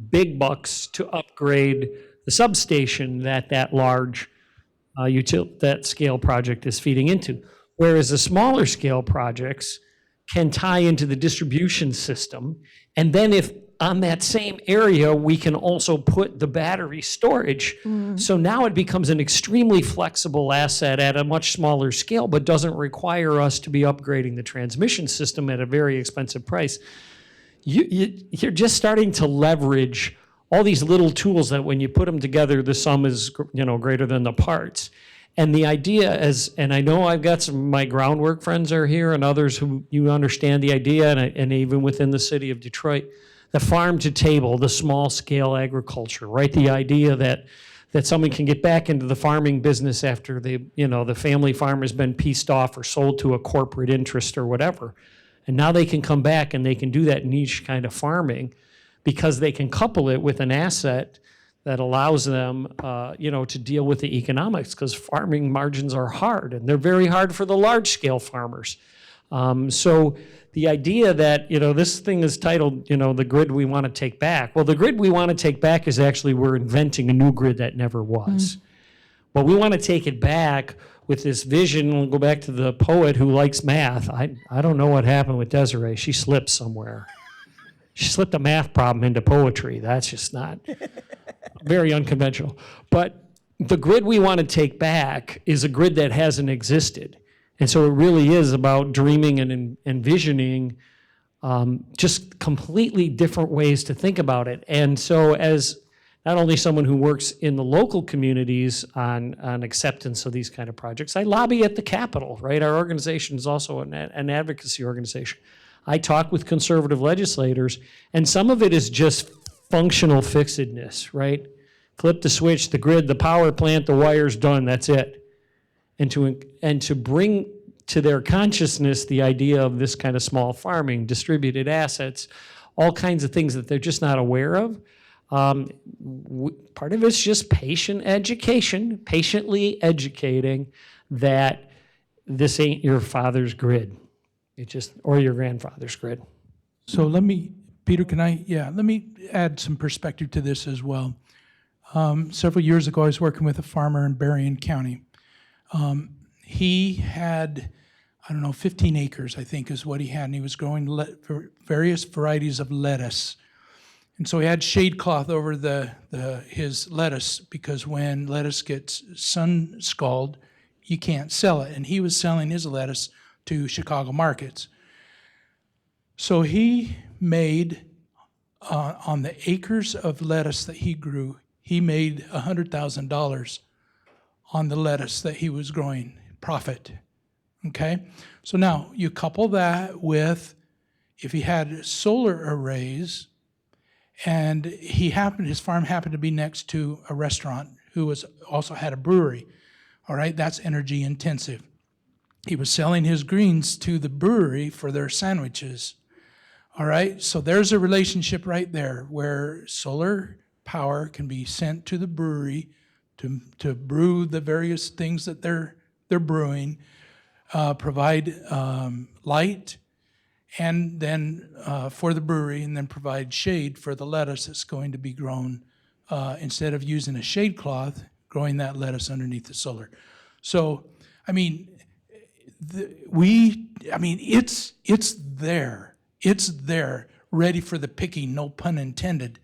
big bucks to upgrade the substation that large that scale project is feeding into. Whereas the smaller scale projects can tie into the distribution system. And then if on that same area, we can also put the battery storage. So now it becomes an extremely flexible asset at a much smaller scale, but doesn't require us to be upgrading the transmission system at a very expensive price. You're just starting to leverage all these little tools that when you put them together, the sum is, greater than the parts. And the idea is, and I know I've got some, my groundwork friends are here and others who you understand the idea, and even within the city of Detroit, the farm to table, the small scale agriculture, right? The idea that someone can get back into the farming business after the family farm has been pieced off or sold to a corporate interest or whatever. And now they can come back and they can do that niche kind of farming because they can couple it with an asset that allows them, to deal with the economics, because farming margins are hard, and they're very hard for the large-scale farmers. So the idea that, this thing is titled, the grid we want to take back. Well, the grid we want to take back is actually we're inventing a new grid that never was. But we want to take it back with this vision. We'll go back to the poet who likes math. I don't know what happened with Desiraé. She slipped somewhere. She slipped a math problem into poetry. That's just not very unconventional. But the grid we want to take back is a grid that hasn't existed. And so it really is about dreaming and envisioning just completely different ways to think about it. And so as not only someone who works in the local communities on acceptance of these kind of projects, I lobby at the Capitol, right? Our organization is also an advocacy organization. I talk with conservative legislators, and some of it is just functional fixedness, right? Flip the switch, the grid, the power plant, the wire's done, that's it. And to bring to their consciousness the idea of this kind of small farming, distributed assets, all kinds of things that they're just not aware of. Part of it's just patient education, patiently educating that this ain't your father's grid. It just, or your grandfather's grid.
So Peter, let me add some perspective to this as well. Several years ago, I was working with a farmer in Berrien County. He had, 15 acres, I think is what he had, and he was growing various varieties of lettuce. And so he had shade cloth over his lettuce, because when lettuce gets sun scald, you can't sell it. And he was selling his lettuce to Chicago markets. So he made, on the acres of lettuce that he grew, he made $100,000 on the lettuce that he was growing, profit, okay? So now you couple that with, if he had solar arrays, and his farm happened to be next to a restaurant who also had a brewery, all right, that's energy intensive. He was selling his greens to the brewery for their sandwiches. All right, so there's a relationship right there where solar power can be sent to the brewery to brew the various things that they're brewing, provide light, and then for the brewery, and then provide shade for the lettuce that's going to be grown, instead of using a shade cloth, growing that lettuce underneath the solar. So, it's there. It's there, ready for the picking, no pun intended.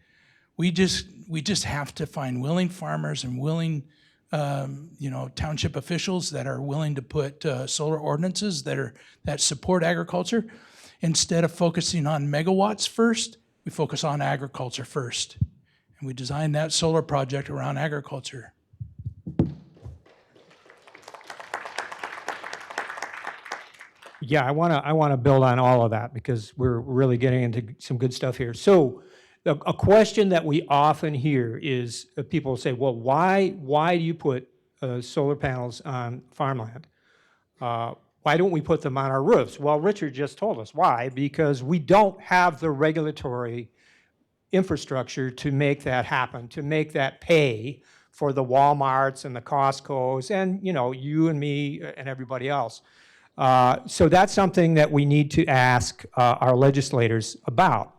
We just have to find willing farmers and willing, township officials that are willing to put solar ordinances that support agriculture. Instead of focusing on megawatts first, we focus on agriculture first. And we design that solar project around agriculture.
Yeah, I want to build on all of that because we're really getting into some good stuff here. So a question that we often hear is people say, well, why do you put solar panels on farmland? Why don't we put them on our roofs? Well, Richard just told us why, because we don't have the regulatory infrastructure to make that happen, to make that pay for the Walmarts and the Costcos and, you and me and everybody else. So that's something that we need to ask our legislators about.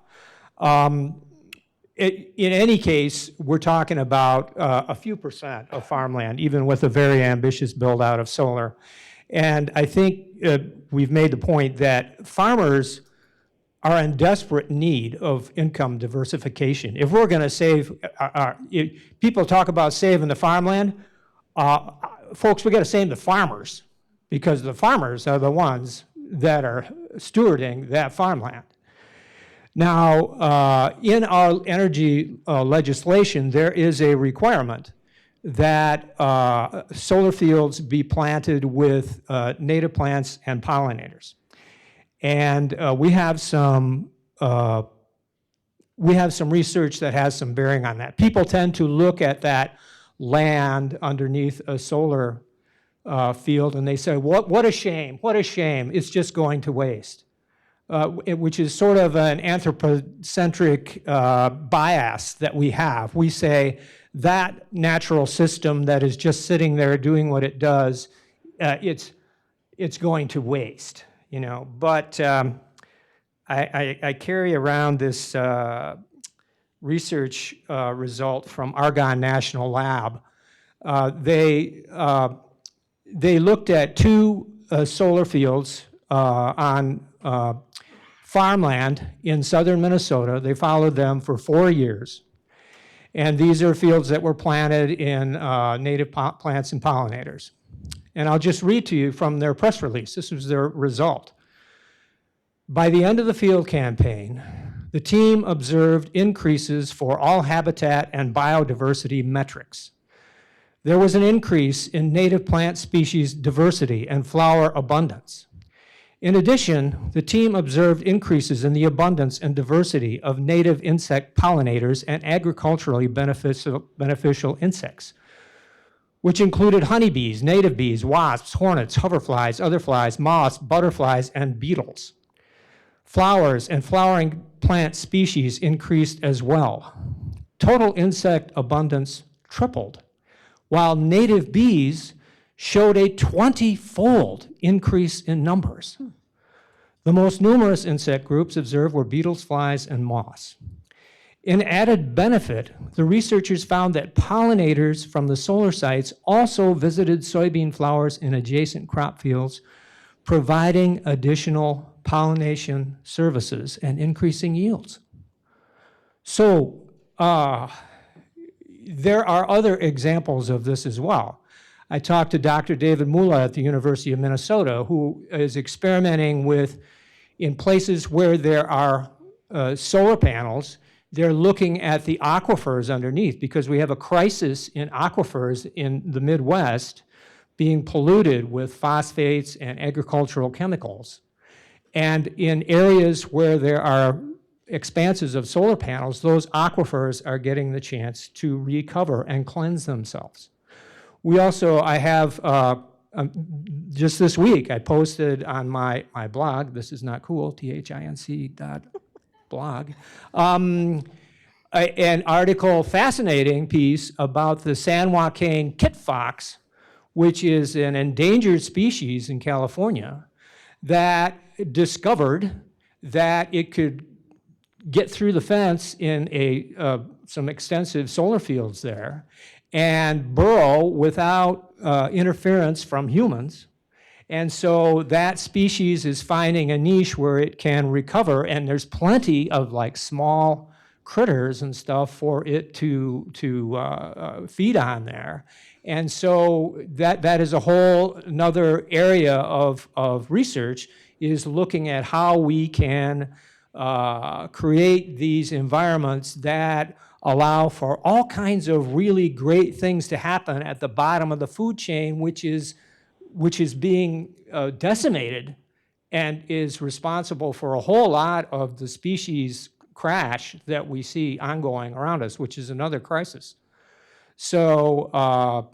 In any case, we're talking about a few percent of farmland, even with a very ambitious build out of solar. And I think we've made the point that farmers are in desperate need of income diversification. If we're going to save, people talk about saving the farmland. Folks, we got to save the farmers, because the farmers are the ones that are stewarding that farmland. Now, in our energy legislation, there is a requirement that solar fields be planted with native plants and pollinators. And we have some research that has some bearing on that. People tend to look at that land underneath a solar field and they say, what a shame, what a shame, it's just going to waste. Which is sort of an anthropocentric bias that we have. We say that natural system that is just sitting there doing what it does, it's going to waste, you know. But I carry around this research result from Argonne National Lab. They looked at 2 solar fields on farmland in southern Minnesota. They followed them for 4 years. And these are fields that were planted in native plants and pollinators. And I'll just read to you from their press release. This was their result. By the end of the field campaign, the team observed increases for all habitat and biodiversity metrics. There was an increase in native plant species diversity and flower abundance. In addition, the team observed increases in the abundance and diversity of native insect pollinators and agriculturally beneficial insects, which included honeybees, native bees, wasps, hornets, hoverflies, other flies, moths, butterflies, and beetles. Flowers and flowering plant species increased as well. Total insect abundance tripled, while native bees showed a 20-fold increase in numbers. The most numerous insect groups observed were beetles, flies, and moths. In added benefit, the researchers found that pollinators from the solar sites also visited soybean flowers in adjacent crop fields, providing additional pollination services and increasing yields. So there are other examples of this as well. I talked to Dr. David Mula at the University of Minnesota, who is experimenting with, in places where there are solar panels, they're looking at the aquifers underneath, because we have a crisis in aquifers in the Midwest being polluted with phosphates and agricultural chemicals. And in areas where there are expanses of solar panels, those aquifers are getting the chance to recover and cleanse themselves. We also, I have, just this week, I posted on my blog, this is not cool, THINC.blog, an article, fascinating piece about the San Joaquin kit fox, which is an endangered species in California, that discovered that it could get through the fence in some extensive solar fields there and burrow without interference from humans. And so that species is finding a niche where it can recover, and there's plenty of like small critters and stuff for it to feed on there. And so that is a whole another area of research, is looking at how we can create these environments that allow for all kinds of really great things to happen at the bottom of the food chain, which is being decimated and is responsible for a whole lot of the species crash that we see ongoing around us, which is another crisis. So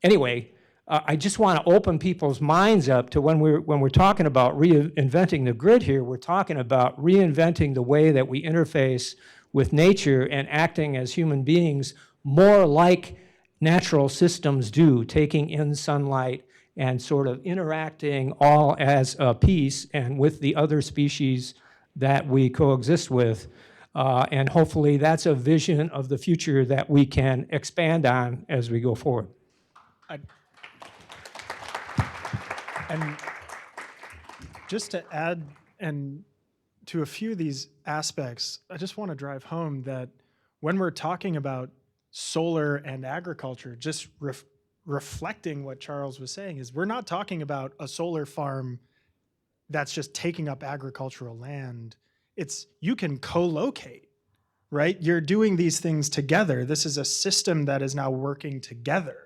anyway, I just want to open people's minds up to when we're talking about reinventing the grid here, we're talking about reinventing the way that we interface with nature and acting as human beings more like natural systems do, taking in sunlight and sort of interacting all as a piece and with the other species that we coexist with. And hopefully that's a vision of the future that we can expand on as we go forward.
And just to add to to a few of these aspects, I just want to drive home that when we're talking about solar and agriculture, just reflecting what Charles was saying, is we're not talking about a solar farm that's just taking up agricultural land. It's, you can co-locate, right? You're doing these things together. This is a system that is now working together.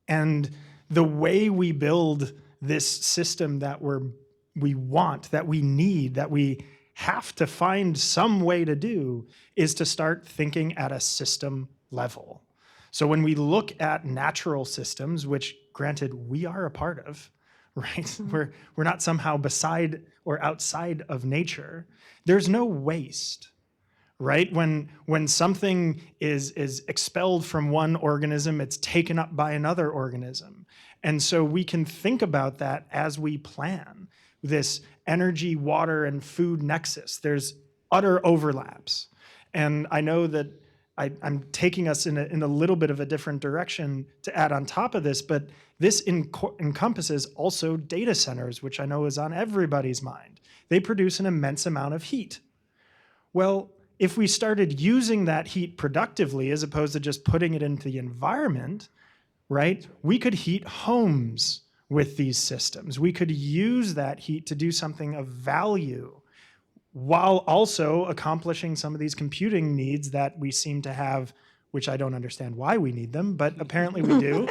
And the way we build this system that we want, that we need, that we have to find some way to do, is to start thinking at a system level. So when we look at natural systems, which granted we are a part of, right? Mm-hmm. We're not somehow beside or outside of nature. There's no waste, right? When something is expelled from one organism, it's taken up by another organism. And so we can think about that as we plan this energy, water, and food nexus. There's utter overlaps. And I know that I'm taking us in a little bit of a different direction to add on top of this, but this encompasses also data centers, which I know is on everybody's mind. They produce an immense amount of heat. Well, if we started using that heat productively as opposed to just putting it into the environment, right, we could heat homes with these systems. We could use that heat to do something of value while also accomplishing some of these computing needs that we seem to have, which I don't understand why we need them, but apparently we do.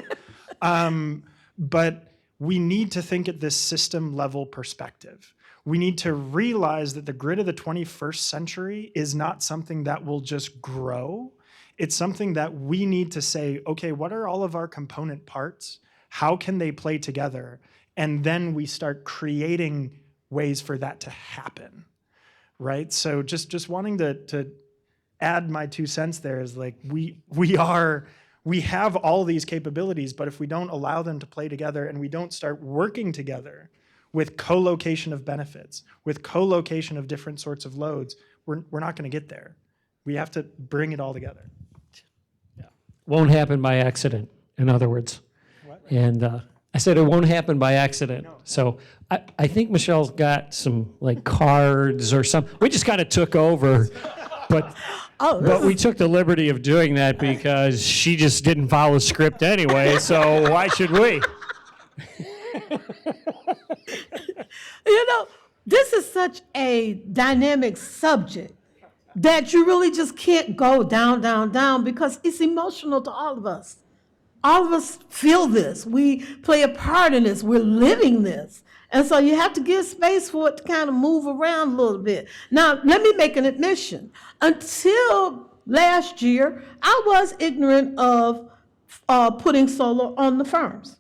But we need to think at this system level perspective. We need to realize that the grid of the 21st century is not something that will just grow. It's something that we need to say, okay, what are all of our component parts? How can they play together? And then we start creating ways for that to happen, right? So just wanting to add my 2 cents there is like, we have all these capabilities, but if we don't allow them to play together and we don't start working together with co-location of benefits, with co-location of different sorts of loads, we're not going to get there. We have to bring it all together.
Yeah. Won't happen by accident, in other words. What? And I said it won't happen by accident. No. So I think Michelle's got some like cards or something. We just kind of took over, but we took the liberty of doing that because she just didn't follow script anyway, so why should we?
You know, this is such a dynamic subject that you really just can't go down, because it's emotional to all of us. All of us feel this. We play a part in this. We're living this. And so you have to give space for it to kind of move around a little bit. Now, let me make an admission. Until last year, I was ignorant of putting solar on the farms.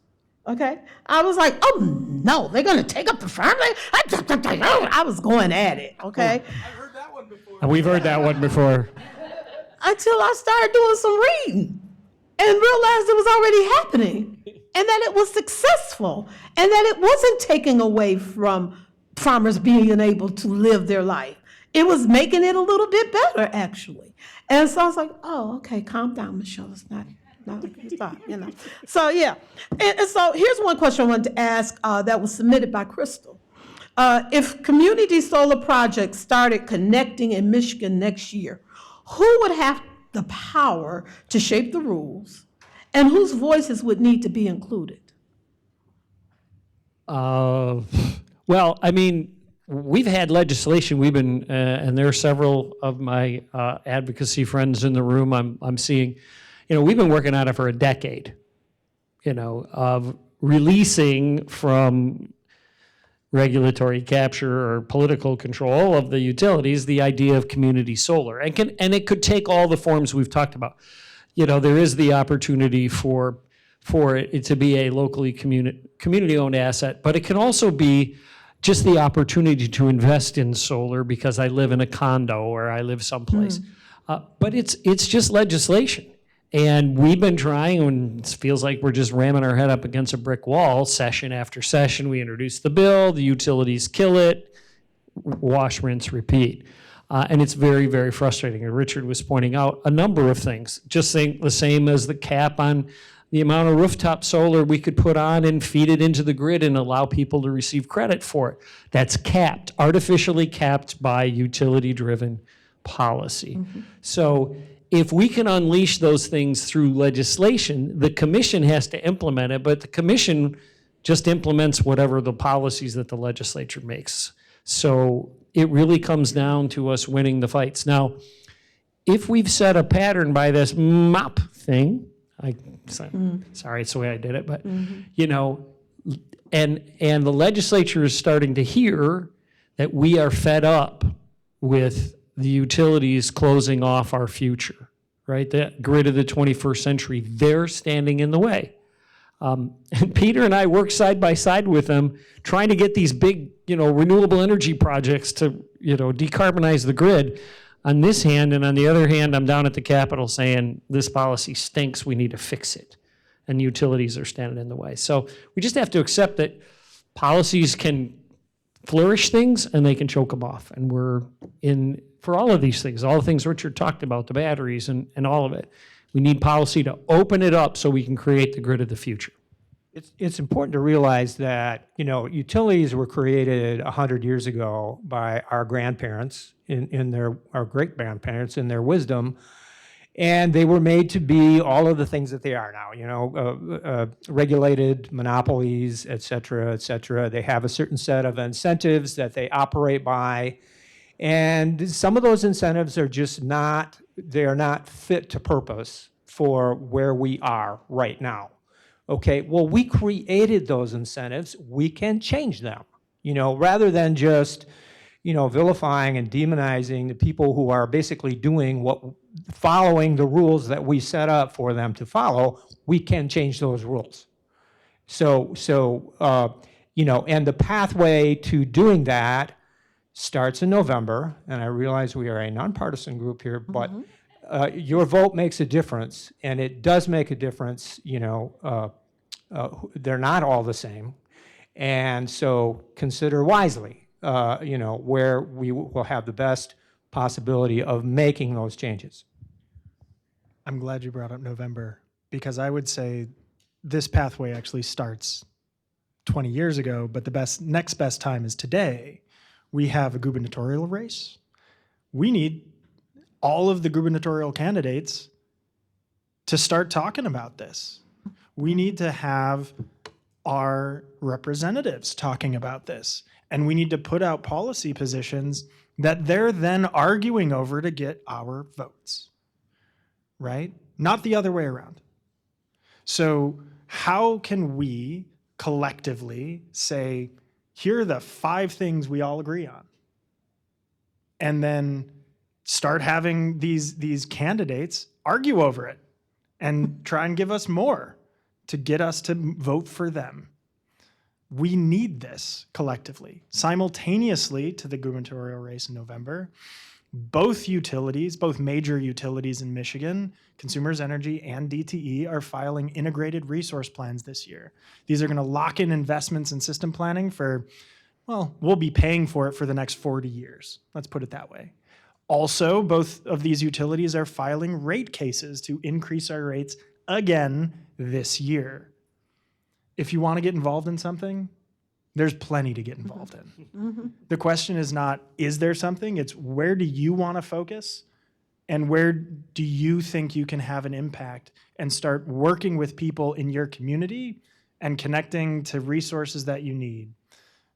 Okay? I was like, oh no, they're going to take up the farm? I was going at it, okay?
I've heard that one before.
We've heard that one before.
Until I started doing some reading and realized it was already happening and that it was successful and that it wasn't taking away from farmers being able to live their life. It was making it a little bit better, actually. And so I was like, oh, okay, calm down, Michelle. It's not. No, stop, you know. So, yeah. And so here's one question I wanted to ask that was submitted by Crystal. If community solar projects started connecting in Michigan next year, who would have the power to shape the rules and whose voices would need to be included?
Well, I mean, we've had legislation. We've been, and there are several of my advocacy friends in the room I'm seeing. You know, we've been working on it for a decade, you know, of releasing from regulatory capture or political control of the utilities the idea of community solar. And it could take all the forms we've talked about. You know, there is the opportunity for it to be a locally community-owned asset, but it can also be just the opportunity to invest in solar because I live in a condo or I live someplace. But it's just legislation. And we've been trying, and it feels like we're just ramming our head up against a brick wall, session after session. We introduce the bill, the utilities kill it, wash, rinse, repeat. And it's very, very frustrating. And Richard was pointing out a number of things, just saying the same as the cap on the amount of rooftop solar we could put on and feed it into the grid and allow people to receive credit for it. That's capped, artificially capped by utility-driven policy. So if we can unleash those things through legislation, the commission has to implement it, but the commission just implements whatever the policies that the legislature makes. So it really comes down to us winning the fights. Now, if we've set a pattern by this MOP thing, sorry, it's the way I did it, but you know, and the legislature is starting to hear that we are fed up with the utilities closing off our future, right? The grid of the 21st century, they're standing in the way. And Peter and I work side by side with them, trying to get these big, you know, renewable energy projects to, you know, decarbonize the grid on this hand, and on the other hand, I'm down at the Capitol saying this policy stinks, we need to fix it. And utilities are standing in the way. So we just have to accept that policies can flourish things and they can choke them off. And we're in, for all of these things, all the things Richard talked about, the batteries and all of it, we need policy to open it up so we can create the grid of the future.
It's important to realize that, you know, utilities were created 100 years ago by our grandparents, our great-grandparents in their wisdom, and they were made to be all of the things that they are now, you know, regulated monopolies, et cetera, et cetera. They have a certain set of incentives that they operate by, and some of those incentives are just not, they're not fit to purpose for where we are right now. Okay, well, we created those incentives. We can change them, you know, rather than just, you know, vilifying and demonizing the people who are basically doing following the rules that we set up for them to follow. We can change those rules. So you know, and the pathway to doing that starts in November, and I realize we are a nonpartisan group here, but your vote makes a difference, and it does make a difference, you know, they're not all the same, and so consider wisely, you know, where we will have the best possibility of making those changes.
I'm glad you brought up November, because I would say this pathway actually starts 20 years ago, but the next best time is today. We have a gubernatorial race. We need all of the gubernatorial candidates to start talking about this. We need to have our representatives talking about this. And we need to put out policy positions that they're then arguing over to get our votes, right? Not the other way around. So how can we collectively say, here are the 5 things we all agree on, and then start having these candidates argue over it and try and give us more to get us to vote for them? We need this collectively. Simultaneously to the gubernatorial race in November, both utilities, both major utilities in Michigan, Consumers Energy and DTE, are filing integrated resource plans this year. These are going to lock in investments in system planning for, well, we'll be paying for it for the next 40 years. Let's put it that way. Also, both of these utilities are filing rate cases to increase our rates again this year. If you want to get involved in something, there's plenty to get involved in. The question is not, is there something? It's where do you want to focus, and where do you think you can have an impact, and start working with people in your community and connecting to resources that you need.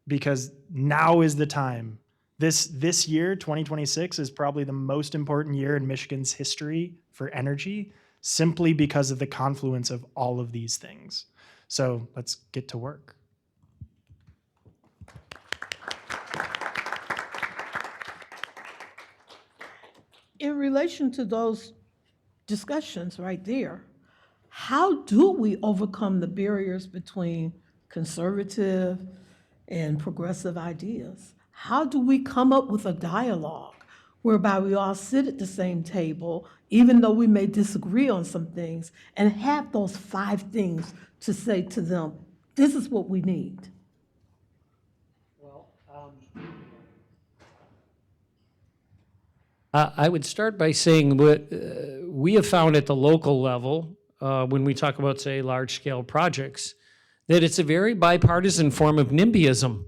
Because now is the time. This year, 2026, is probably the most important year in Michigan's history for energy, simply because of the confluence of all of these things. So let's get to work.
In relation to those discussions right there, how do we overcome the barriers between conservative and progressive ideas? How do we come up with a dialogue whereby we all sit at the same table, even though we may disagree on some things, and have those 5 things to say to them, this is what we need?
I would start by saying what we have found at the local level when we talk about, say, large-scale projects, that it's a very bipartisan form of NIMBYism.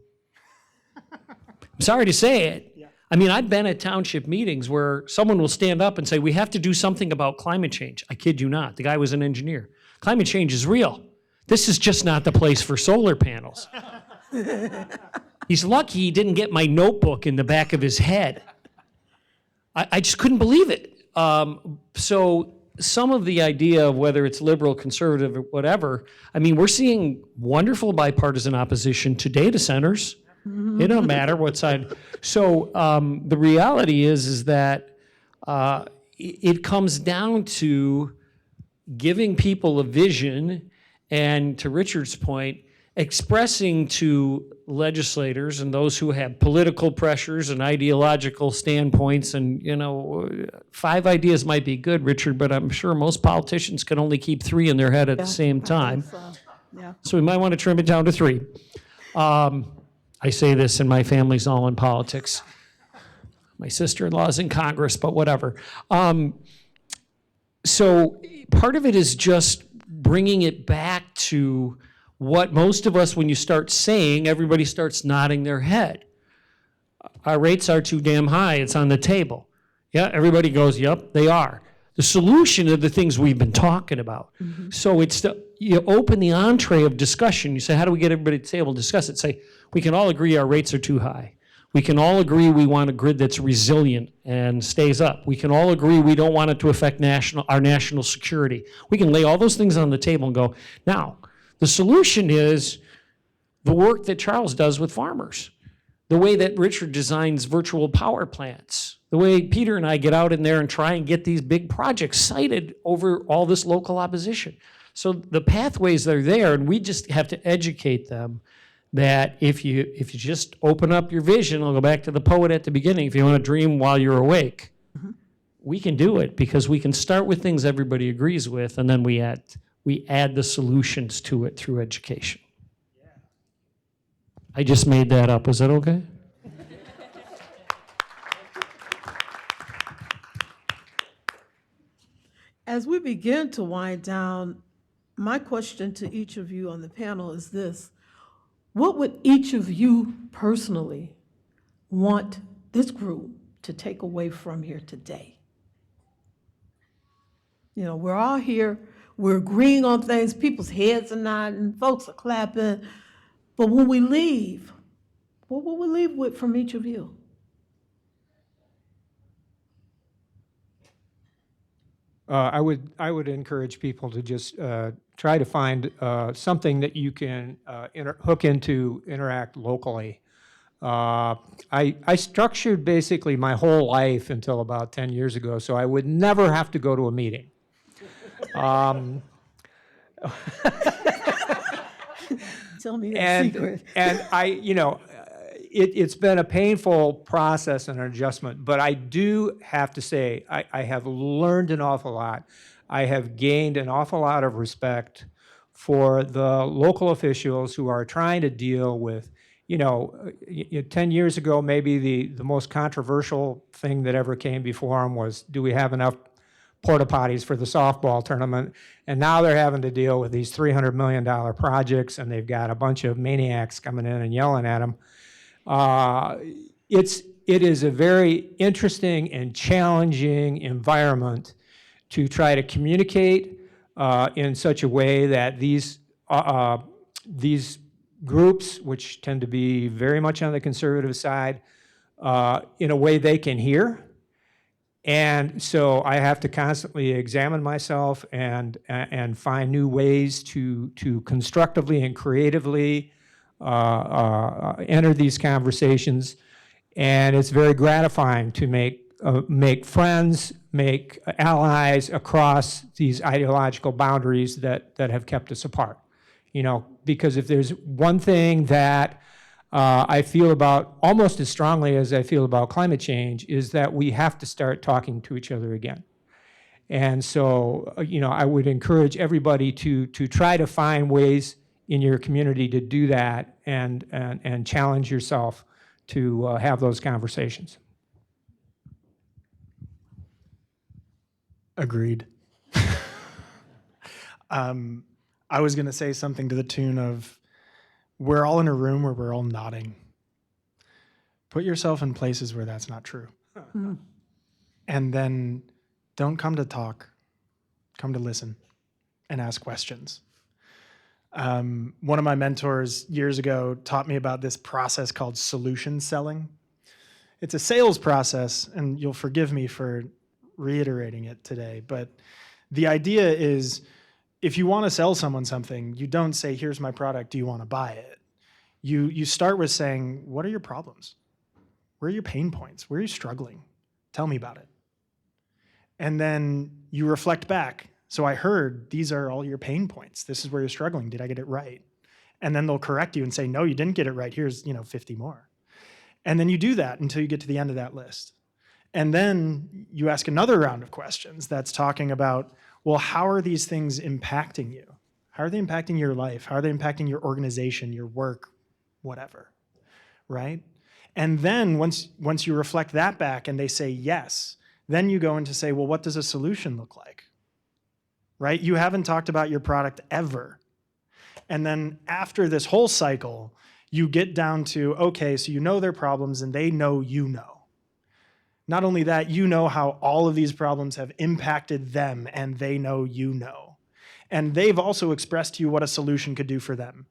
I'm sorry to say it. I mean, I've been at township meetings where someone will stand up and say, we have to do something about climate change. I kid you not. The guy was an engineer. Climate change is real. This is just not the place for solar panels. He's lucky he didn't get my notebook in the back of his head. I just couldn't believe it. So some of the idea of whether it's liberal, conservative, or whatever, I mean, we're seeing wonderful bipartisan opposition to data centers. It don't matter what side. So the reality is that it comes down to giving people a vision and, to Richard's point, expressing to legislators and those who have political pressures and ideological standpoints, and 5 ideas might be good, Richard, but I'm sure most politicians can only keep 3 in their head at the same time. So we might want to trim it down to 3. I say this, and my family's all in politics. My sister-in-law's in Congress, but whatever. So part of it is just bringing it back to what most of us, when you start saying, everybody starts nodding their head. Our rates are too damn high, it's on the table. Yeah, everybody goes, yep, they are. The solution are the things we've been talking about. So you open the entree of discussion. You say, how do we get everybody to the table to discuss it? Say, we can all agree our rates are too high. We can all agree we want a grid that's resilient and stays up. We can all agree we don't want it to affect our national security. We can lay all those things on the table and go, now, the solution is the work that Charles does with farmers, the way that Richard designs virtual power plants, the way Peter and I get out in there and try and get these big projects cited over all this local opposition. So the pathways are there, and we just have to educate them that if you just open up your vision, I'll go back to the poet at the beginning, if you want to dream while you're awake, we can do it, because we can start with things everybody agrees with, and then we add the solutions to it through education. I just made that up. Was that okay?
As we begin to wind down, my question to each of you on the panel is this: what would each of you personally want this group to take away from here today? We're all here, we're agreeing on things, people's heads are nodding, folks are clapping, but when we leave, what will we leave with from each of you?
I would encourage people to just try to find something that you can hook into, interact locally. I structured basically my whole life until about 10 years ago, so I would never have to go to a meeting.
Tell me that secret.
And it's been a painful process and an adjustment, but I do have to say I have learned an awful lot. I have gained an awful lot of respect for the local officials who are trying to deal with, 10 years ago, maybe the most controversial thing that ever came before them was, do we have enough porta potties for the softball tournament? And now they're having to deal with these $300 million projects, and they've got a bunch of maniacs coming in and yelling at them. It is a very interesting and challenging environment to try to communicate in such a way that these groups, which tend to be very much on the conservative side, in a way they can hear. And so I have to constantly examine myself and find new ways to constructively and creatively enter these conversations. And it's very gratifying to make friends, make allies across these ideological boundaries that have kept us apart. Because if there's one thing that I feel about almost as strongly as I feel about climate change, is that we have to start talking to each other again. And so, I would encourage everybody to try to find ways in your community to do that and challenge yourself to have those conversations.
Agreed. I was going to say something to the tune of, we're all in a room where we're all nodding. Put yourself in places where that's not true. And then don't come to talk, come to listen and ask questions. One of my mentors years ago taught me about this process called solution selling. It's a sales process, and you'll forgive me for reiterating it today, but the idea is, if you want to sell someone something, you don't say, here's my product, do you want to buy it? You start with saying, what are your problems? Where are your pain points? Where are you struggling? Tell me about it. And then you reflect back. So I heard these are all your pain points. This is where you're struggling. Did I get it right? And then they'll correct you and say, no, you didn't get it right. Here's 50 more. And then you do that until you get to the end of that list. And then you ask another round of questions that's talking about, well, how are these things impacting you? How are they impacting your life? How are they impacting your organization, your work, whatever, right? And then once you reflect that back and they say yes, then you go into say, well, what does a solution look like, right? You haven't talked about your product ever. And then after this whole cycle, you get down to, okay, so you know their problems and they know you know. Not only that, you know how all of these problems have impacted them and they know you know. And they've also expressed to you what a solution could do for them.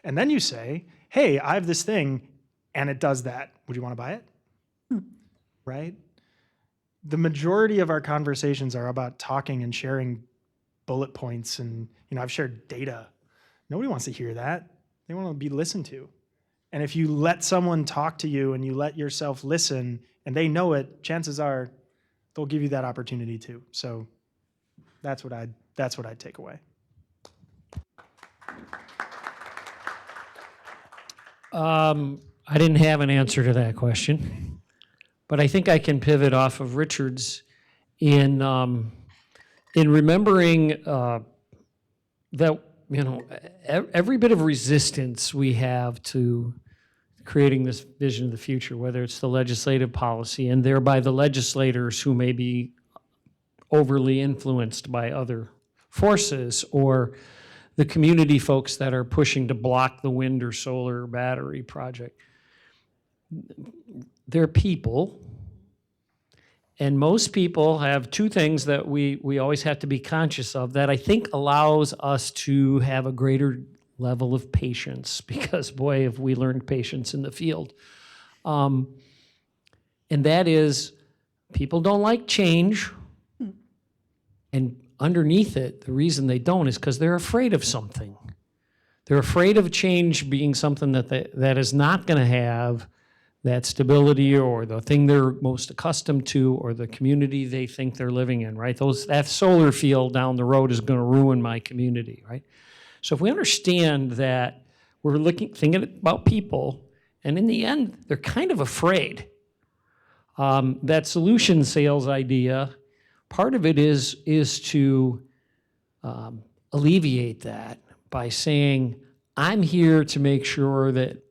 And then you say, hey, I have this thing and it does that. Would you want to buy it? Right? The majority of our conversations are about talking and sharing bullet points, and I've shared data. Nobody wants to hear that. They want to be listened to. And if you let someone talk to you and you let yourself listen and they know it, chances are they'll give you that opportunity too. So that's what I'd take away.
I didn't have an answer to that question, but I think I can pivot off of Richard's in remembering that every bit of resistance we have to creating this vision of the future, whether it's the legislative policy and thereby the legislators who may be overly influenced by other forces, or the community folks that are pushing to block the wind or solar or battery project. They're people, and most people have two things that we always have to be conscious of that I think allows us to have a greater level of patience, because boy, have we learned patience in the field. And that is, people don't like change, and underneath it, the reason they don't is because they're afraid of something. They're afraid of change being something that is not going to have that stability or the thing they're most accustomed to or the community they think they're living in, right? That solar field down the road is going to ruin my community, right? So if we understand that we're thinking about people, and in the end, they're kind of afraid. That solution sales idea, part of it is to alleviate that by saying, I'm here to make sure that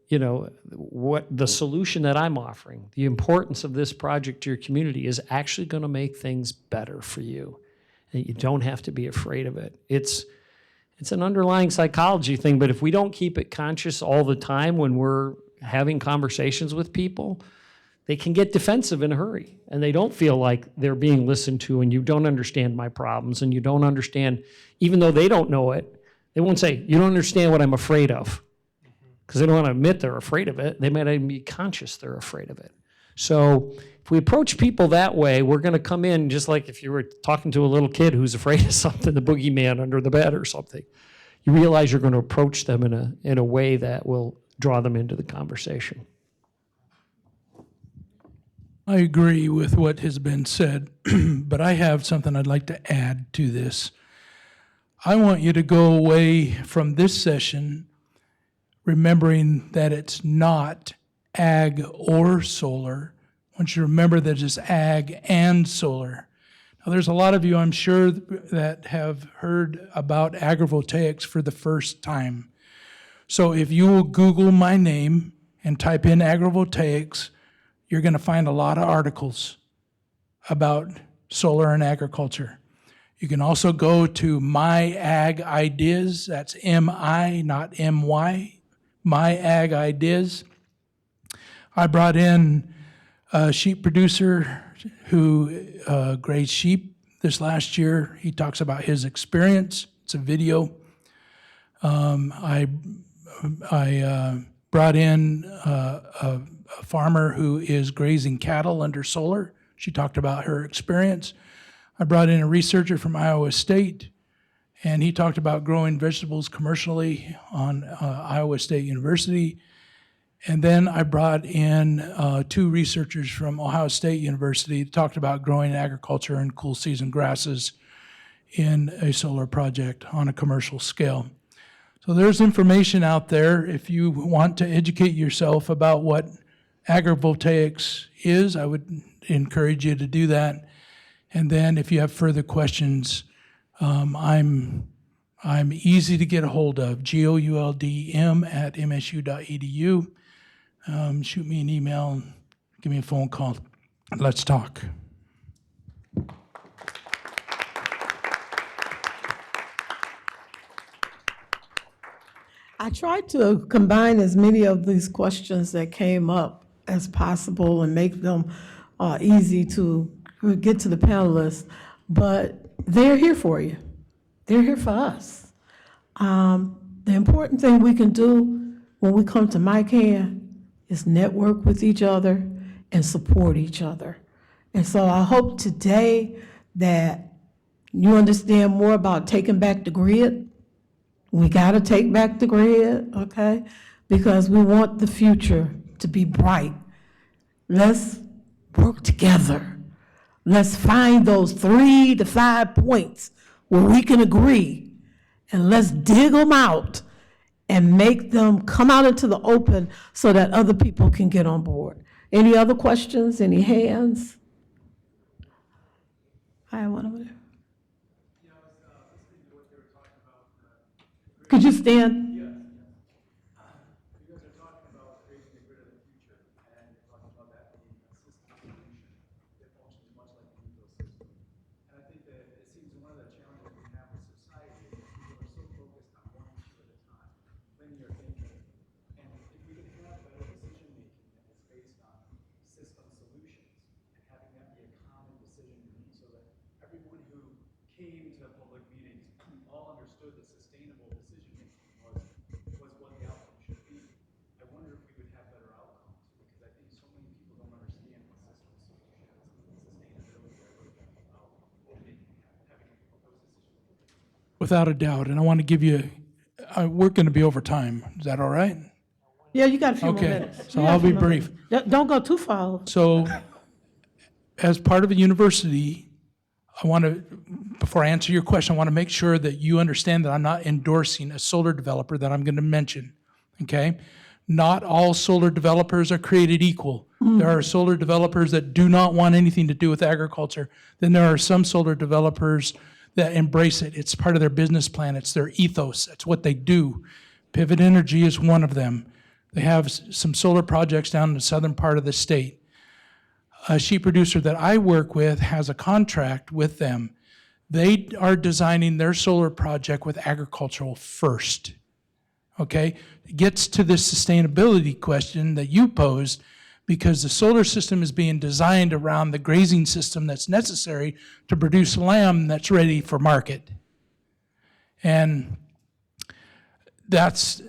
what the solution that I'm offering, the importance of this project to your community is actually going to make things better for you. And you don't have to be afraid of it. It's an underlying psychology thing, but if we don't keep it conscious all the time when we're having conversations with people, they can get defensive in a hurry, and they don't feel like they're being listened to, and you don't understand my problems, and you don't understand, even though they don't know it, they won't say, you don't understand what I'm afraid of, because they don't want to admit they're afraid of it. They might even be conscious they're afraid of it. So if we approach people that way, we're going to come in just like if you were talking to a little kid who's afraid of something, the boogeyman under the bed or something. You realize you're going to approach them in a way that will draw them into the conversation.
I agree with what has been said, but I have something I'd like to add to this. I want you to go away from this session remembering that it's not ag or solar. I want you to remember that it's ag and solar. Now, there's a lot of you, I'm sure, that have heard about agrivoltaics for the first time. So if you will Google my name and type in agrivoltaics, you're going to find a lot of articles about solar and agriculture. You can also go to My Ag Ideas. That's M-I, not M-Y. My Ag Ideas. I brought in a sheep producer who grazed sheep this last year. He talks about his experience. It's a video. I brought in a farmer who is grazing cattle under solar. She talked about her experience. I brought in a researcher from Iowa State, and he talked about growing vegetables commercially on Iowa State University. And then I brought in 2 researchers from Ohio State University that talked about growing agriculture and cool season grasses in a solar project on a commercial scale. So there's information out there if you want to educate yourself about what agrivoltaics is. I would encourage you to do that. And then if you have further questions, I'm easy to get a hold of, gouldm@msu.edu. Shoot me an email, give me a phone call. Let's talk.
I tried to combine as many of these questions that came up as possible and make them easy to get to the panelists, but they're here for you. They're here for us. The important thing we can do when we come to MyCan is network with each other and support each other. And so I hope today that you understand more about taking back the grid. We gotta take back the grid, okay? Because we want the future to be bright. Let's work together. Let's find those 3 to 5 points where we can agree, and let's dig them out and make them come out into the open so that other people can get on board. Any other questions? Any hands? I have one over there. Could you stand?
Without a doubt, and I want to give you, we're going to be over time. Is that all right?
Yeah, you got a few more
Okay,
minutes.
so
You got a
I'll
few
be
more
brief.
minutes. Don't go too far.
So, as part of a university, I want to, before I answer your question, I want to make sure that you understand that I'm not endorsing a solar developer that I'm going to mention, okay? Not all solar developers are created equal. There are solar developers that do not want anything to do with agriculture. Then there are some solar developers that embrace it. It's part of their business plan. It's their ethos. That's what they do. Pivot Energy is one of them. They have some solar projects down in the southern part of the state. A sheep producer that I work with has a contract with them. They are designing their solar project with agricultural first, okay? It gets to this sustainability question that you posed, because the solar system is being designed around the grazing system that's necessary to produce lamb that's ready for market. And that's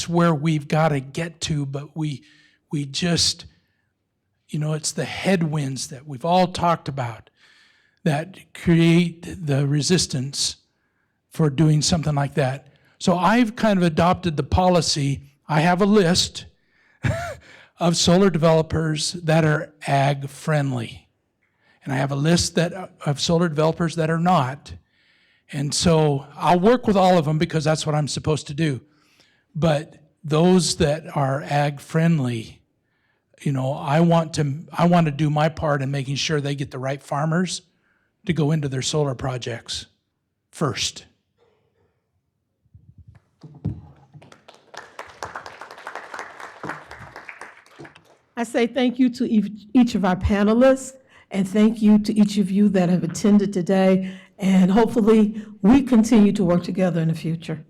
where we've got to get to, but we just, it's the headwinds that we've all talked about that create the resistance for doing something like that. So I've kind of adopted the policy, I have a list of solar developers that are ag friendly. And I have a list of solar developers that are not. And so I'll work with all of them because that's what I'm supposed to do. But those that are ag friendly, I want to do my part in making sure they get the right farmers to go into their solar projects first.
I say thank you to each of our panelists, and thank you to each of you that have attended today. And hopefully, we continue to work together in the future.